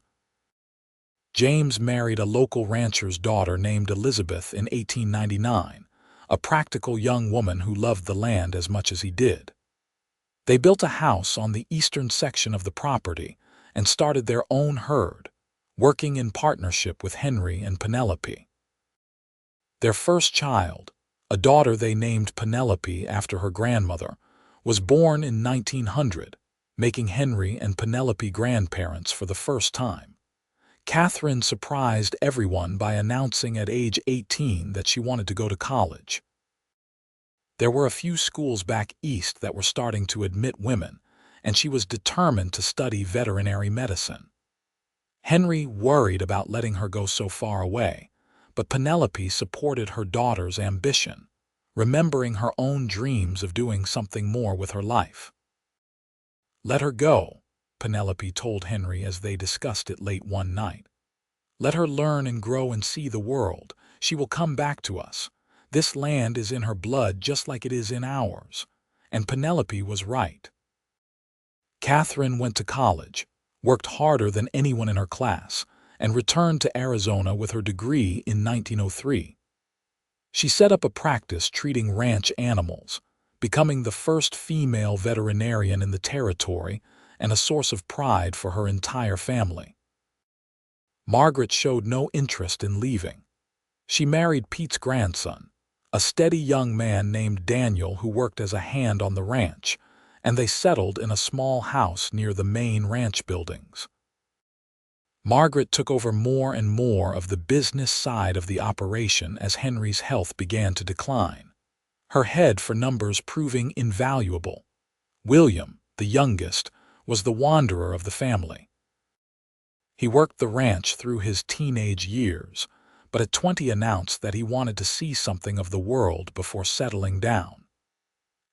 James married a local rancher's daughter named Elizabeth in 1899, a practical young woman who loved the land as much as he did. They built a house on the eastern section of the property and started their own herd, working in partnership with Henry and Penelope. Their first child, a daughter they named Penelope after her grandmother, was born in 1900, making Henry and Penelope grandparents for the first time. Catherine surprised everyone by announcing at age 18 that she wanted to go to college. There were a few schools back east that were starting to admit women, and she was determined to study veterinary medicine. Henry worried about letting her go so far away, but Penelope supported her daughter's ambition, remembering her own dreams of doing something more with her life. "Let her go," Penelope told Henry as they discussed it late one night. "Let her learn and grow and see the world. She will come back to us. This land is in her blood just like it is in ours." And Penelope was right. Catherine went to college, worked harder than anyone in her class, and returned to Arizona with her degree in 1903. She set up a practice treating ranch animals, becoming the first female veterinarian in the territory and a source of pride for her entire family. Margaret showed no interest in leaving. She married Pete's grandson, a steady young man named Daniel who worked as a hand on the ranch, and they settled in a small house near the main ranch buildings. Margaret took over more and more of the business side of the operation as Henry's health began to decline, her head for numbers proving invaluable. William, the youngest, was the wanderer of the family. He worked the ranch through his teenage years, but at 20 announced that he wanted to see something of the world before settling down.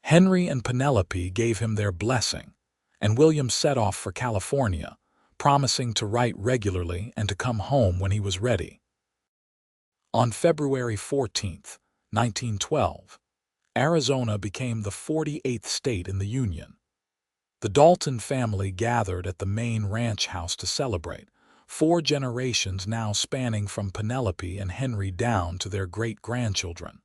Henry and Penelope gave him their blessing, and William set off for California, promising to write regularly and to come home when he was ready. On February 14, 1912, Arizona became the 48th state in the Union. The Dalton family gathered at the main ranch house to celebrate, 4 generations now spanning from Penelope and Henry down to their great-grandchildren.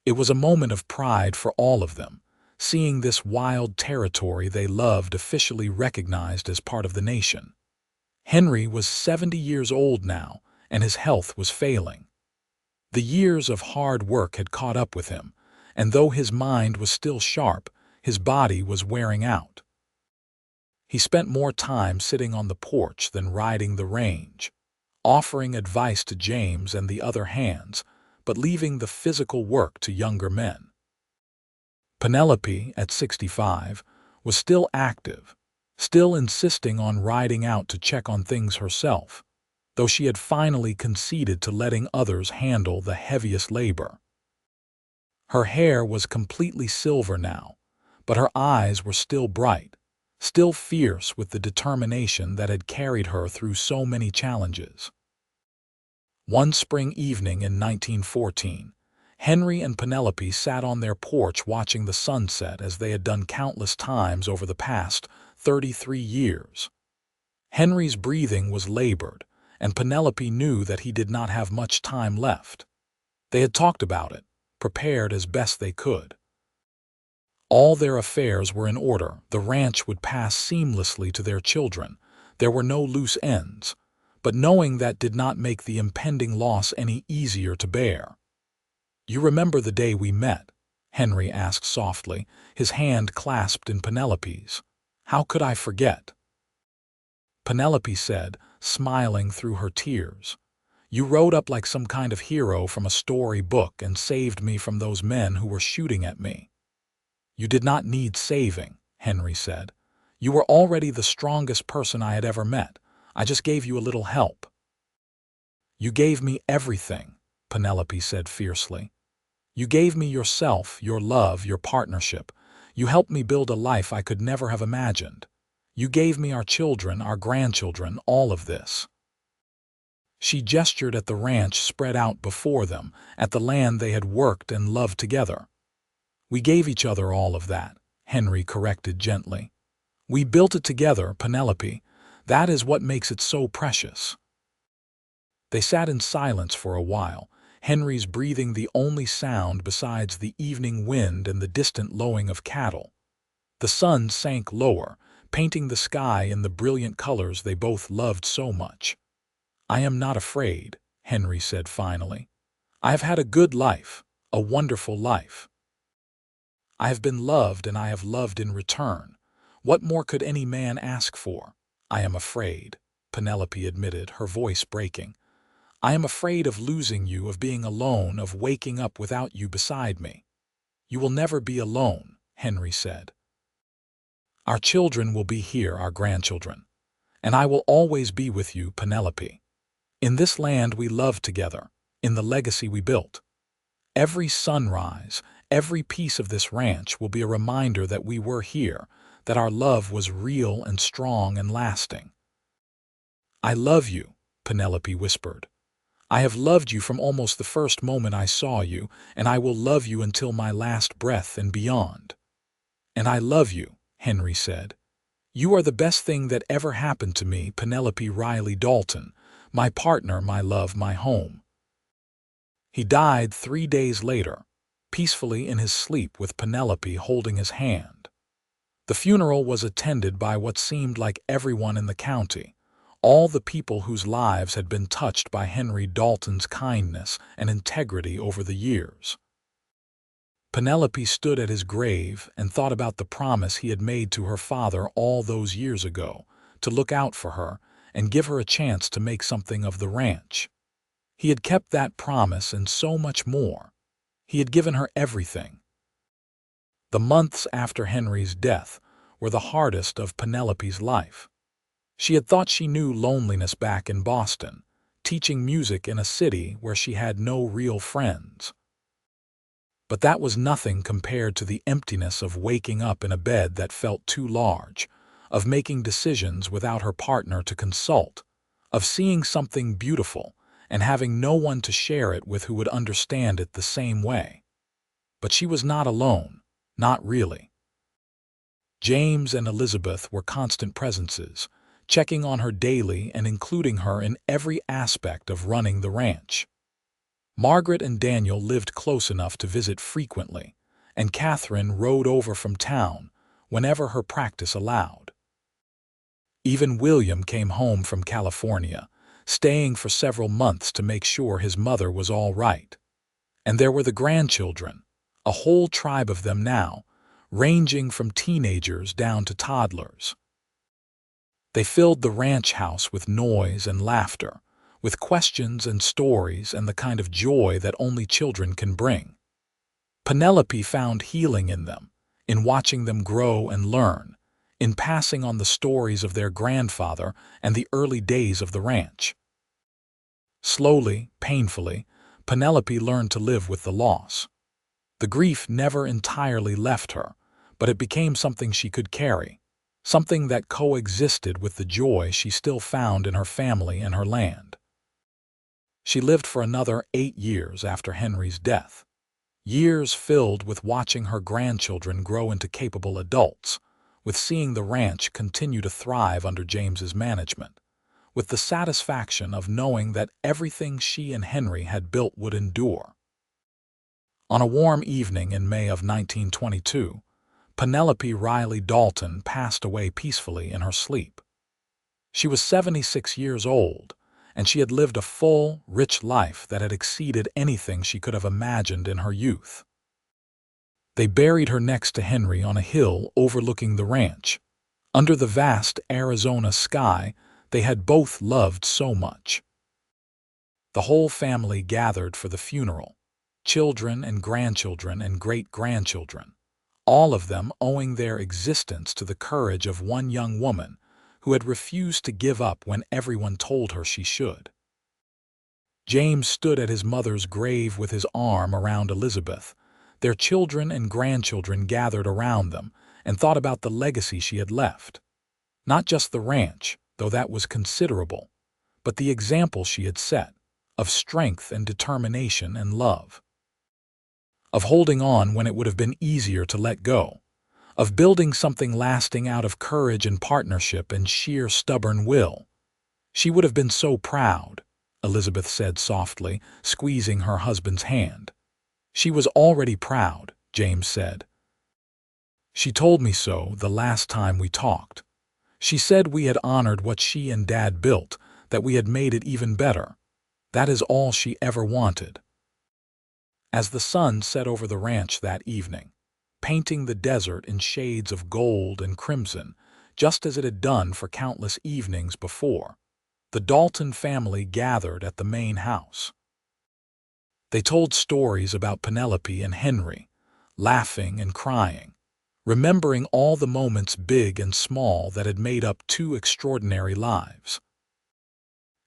It was a moment of pride for all of them, seeing this wild territory they loved officially recognized as part of the nation. Henry was 70 years old now, and his health was failing. The years of hard work had caught up with him, and though his mind was still sharp, his body was wearing out. He spent more time sitting on the porch than riding the range, offering advice to James and the other hands, but leaving the physical work to younger men. Penelope, at 65, was still active, still insisting on riding out to check on things herself, though she had finally conceded to letting others handle the heaviest labor. Her hair was completely silver now, but her eyes were still bright, still fierce with the determination that had carried her through so many challenges. One spring evening in 1914, Henry and Penelope sat on their porch watching the sunset as they had done countless times over the past 33 years. Henry's breathing was labored, and Penelope knew that he did not have much time left. They had talked about it, prepared as best they could. All their affairs were in order. The ranch would pass seamlessly to their children. There were no loose ends, but knowing that did not make the impending loss any easier to bear. "You remember the day we met?" Henry asked softly, his hand clasped in Penelope's. "How could I forget?" Penelope said, smiling through her tears. "You rode up like some kind of hero from a story book and saved me from those men who were shooting at me." "You did not need saving," Henry said. "You were already the strongest person I had ever met. I just gave you a little help." "You gave me everything," Penelope said fiercely. "You gave me yourself, your love, your partnership. You helped me build a life I could never have imagined. You gave me our children, our grandchildren, all of this." She gestured at the ranch spread out before them, at the land they had worked and loved together. "We gave each other all of that," Henry corrected gently. "We built it together, Penelope. That is what makes it so precious." They sat in silence for a while, Henry's breathing the only sound besides the evening wind and the distant lowing of cattle. The sun sank lower, painting the sky in the brilliant colors they both loved so much. "I am not afraid," Henry said finally. "I have had a good life, a wonderful life. I have been loved and I have loved in return. What more could any man ask for?" "I am afraid," Penelope admitted, her voice breaking. "I am afraid of losing you, of being alone, of waking up without you beside me." "You will never be alone," Henry said. "Our children will be here, our grandchildren. And I will always be with you, Penelope. In this land we loved together, in the legacy we built. Every sunrise, every piece of this ranch will be a reminder that we were here, that our love was real and strong and lasting." "I love you," Penelope whispered. "I have loved you from almost the first moment I saw you, and I will love you until my last breath and beyond." "And I love you," Henry said. "You are the best thing that ever happened to me, Penelope Riley Dalton, my partner, my love, my home." He died 3 days later, peacefully in his sleep with Penelope holding his hand. The funeral was attended by what seemed like everyone in the county, all the people whose lives had been touched by Henry Dalton's kindness and integrity over the years. Penelope stood at his grave and thought about the promise he had made to her father all those years ago, to look out for her and give her a chance to make something of the ranch. He had kept that promise and so much more. He had given her everything. The months after Henry's death were the hardest of Penelope's life. She had thought she knew loneliness back in Boston, teaching music in a city where she had no real friends. But that was nothing compared to the emptiness of waking up in a bed that felt too large, of making decisions without her partner to consult, of seeing something beautiful and having no one to share it with who would understand it the same way. But she was not alone, not really. James and Elizabeth were constant presences, checking on her daily and including her in every aspect of running the ranch. Margaret and Daniel lived close enough to visit frequently, and Catherine rode over from town whenever her practice allowed. Even William came home from California, staying for several months to make sure his mother was all right. And there were the grandchildren, a whole tribe of them now, ranging from teenagers down to toddlers. They filled the ranch house with noise and laughter, with questions and stories and the kind of joy that only children can bring. Penelope found healing in them, in watching them grow and learn, in passing on the stories of their grandfather and the early days of the ranch. Slowly, painfully, Penelope learned to live with the loss. The grief never entirely left her, but it became something she could carry, something that coexisted with the joy she still found in her family and her land. She lived for another 8 years after Henry's death, years filled with watching her grandchildren grow into capable adults, with seeing the ranch continue to thrive under James's management, with the satisfaction of knowing that everything she and Henry had built would endure. On a warm evening in May of 1922, Penelope Riley Dalton passed away peacefully in her sleep. She was 76 years old, and she had lived a full, rich life that had exceeded anything she could have imagined in her youth. They buried her next to Henry on a hill overlooking the ranch. Under the vast Arizona sky they had both loved so much. The whole family gathered for the funeral, children and grandchildren and great-grandchildren, all of them owing their existence to the courage of one young woman who had refused to give up when everyone told her she should. James stood at his mother's grave with his arm around Elizabeth. Their children and grandchildren gathered around them and thought about the legacy she had left. Not just the ranch, though that was considerable, but the example she had set, of strength and determination and love. Of holding on when it would have been easier to let go. Of building something lasting out of courage and partnership and sheer stubborn will. She would have been so proud, Elizabeth said softly, squeezing her husband's hand. She was already proud, James said. She told me so the last time we talked. She said we had honored what she and Dad built, that we had made it even better. That is all she ever wanted. As the sun set over the ranch that evening, painting the desert in shades of gold and crimson, just as it had done for countless evenings before, the Dalton family gathered at the main house. They told stories about Penelope and Henry, laughing and crying, remembering all the moments big and small that had made up two extraordinary lives.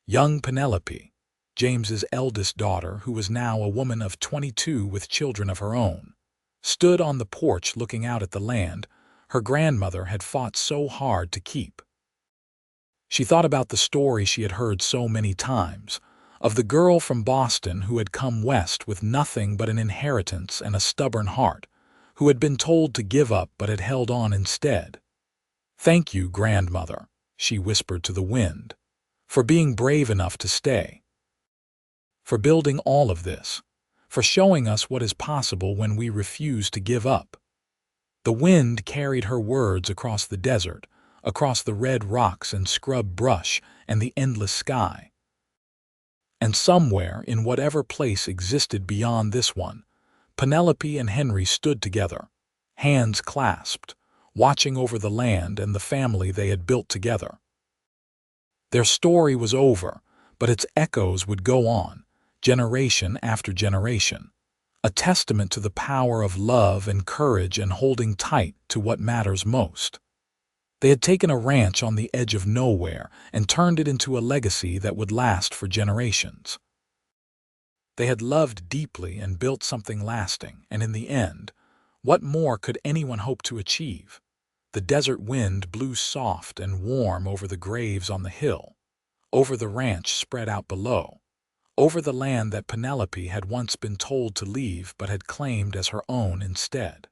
Young Penelope, James's eldest daughter, who was now a woman of 22 with children of her own, stood on the porch looking out at the land her grandmother had fought so hard to keep. She thought about the story she had heard so many times, of the girl from Boston who had come west with nothing but an inheritance and a stubborn heart, who had been told to give up but had held on instead. "Thank you, grandmother," she whispered to the wind, "for being brave enough to stay. For building all of this, for showing us what is possible when we refuse to give up." The wind carried her words across the desert, across the red rocks and scrub brush and the endless sky. And somewhere, in whatever place existed beyond this one, Penelope and Henry stood together, hands clasped, watching over the land and the family they had built together. Their story was over, but its echoes would go on, generation after generation, a testament to the power of love and courage and holding tight to what matters most. They had taken a ranch on the edge of nowhere and turned it into a legacy that would last for generations. They had loved deeply and built something lasting, and in the end, what more could anyone hope to achieve? The desert wind blew soft and warm over the graves on the hill, over the ranch spread out below, over the land that Penelope had once been told to leave but had claimed as her own instead.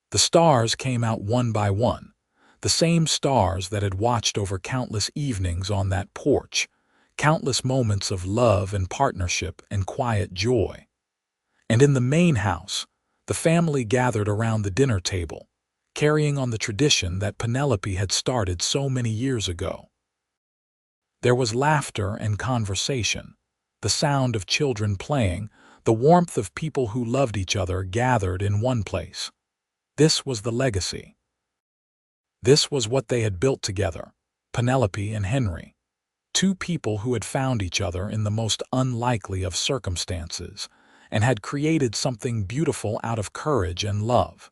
The stars came out one by one, the same stars that had watched over countless evenings on that porch, countless moments of love and partnership and quiet joy. And in the main house, the family gathered around the dinner table, carrying on the tradition that Penelope had started so many years ago. There was laughter and conversation, the sound of children playing, the warmth of people who loved each other gathered in one place. This was the legacy. This was what they had built together, Penelope and Henry, two people who had found each other in the most unlikely of circumstances and had created something beautiful out of courage and love.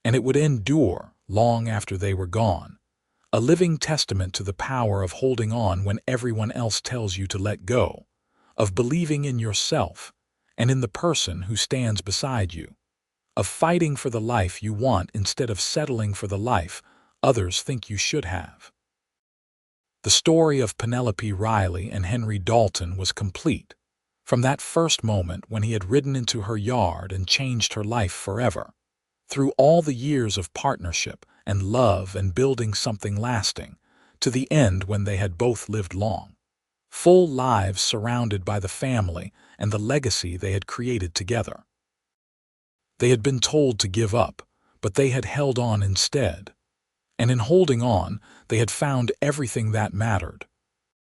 And it would endure long after they were gone, a living testament to the power of holding on when everyone else tells you to let go, of believing in yourself and in the person who stands beside you, of fighting for the life you want instead of settling for the life others think you should have. The story of Penelope Riley and Henry Dalton was complete, from that first moment when he had ridden into her yard and changed her life forever, through all the years of partnership and love and building something lasting, to the end when they had both lived long, full lives surrounded by the family and the legacy they had created together. They had been told to give up, but they had held on instead. And in holding on, they had found everything that mattered: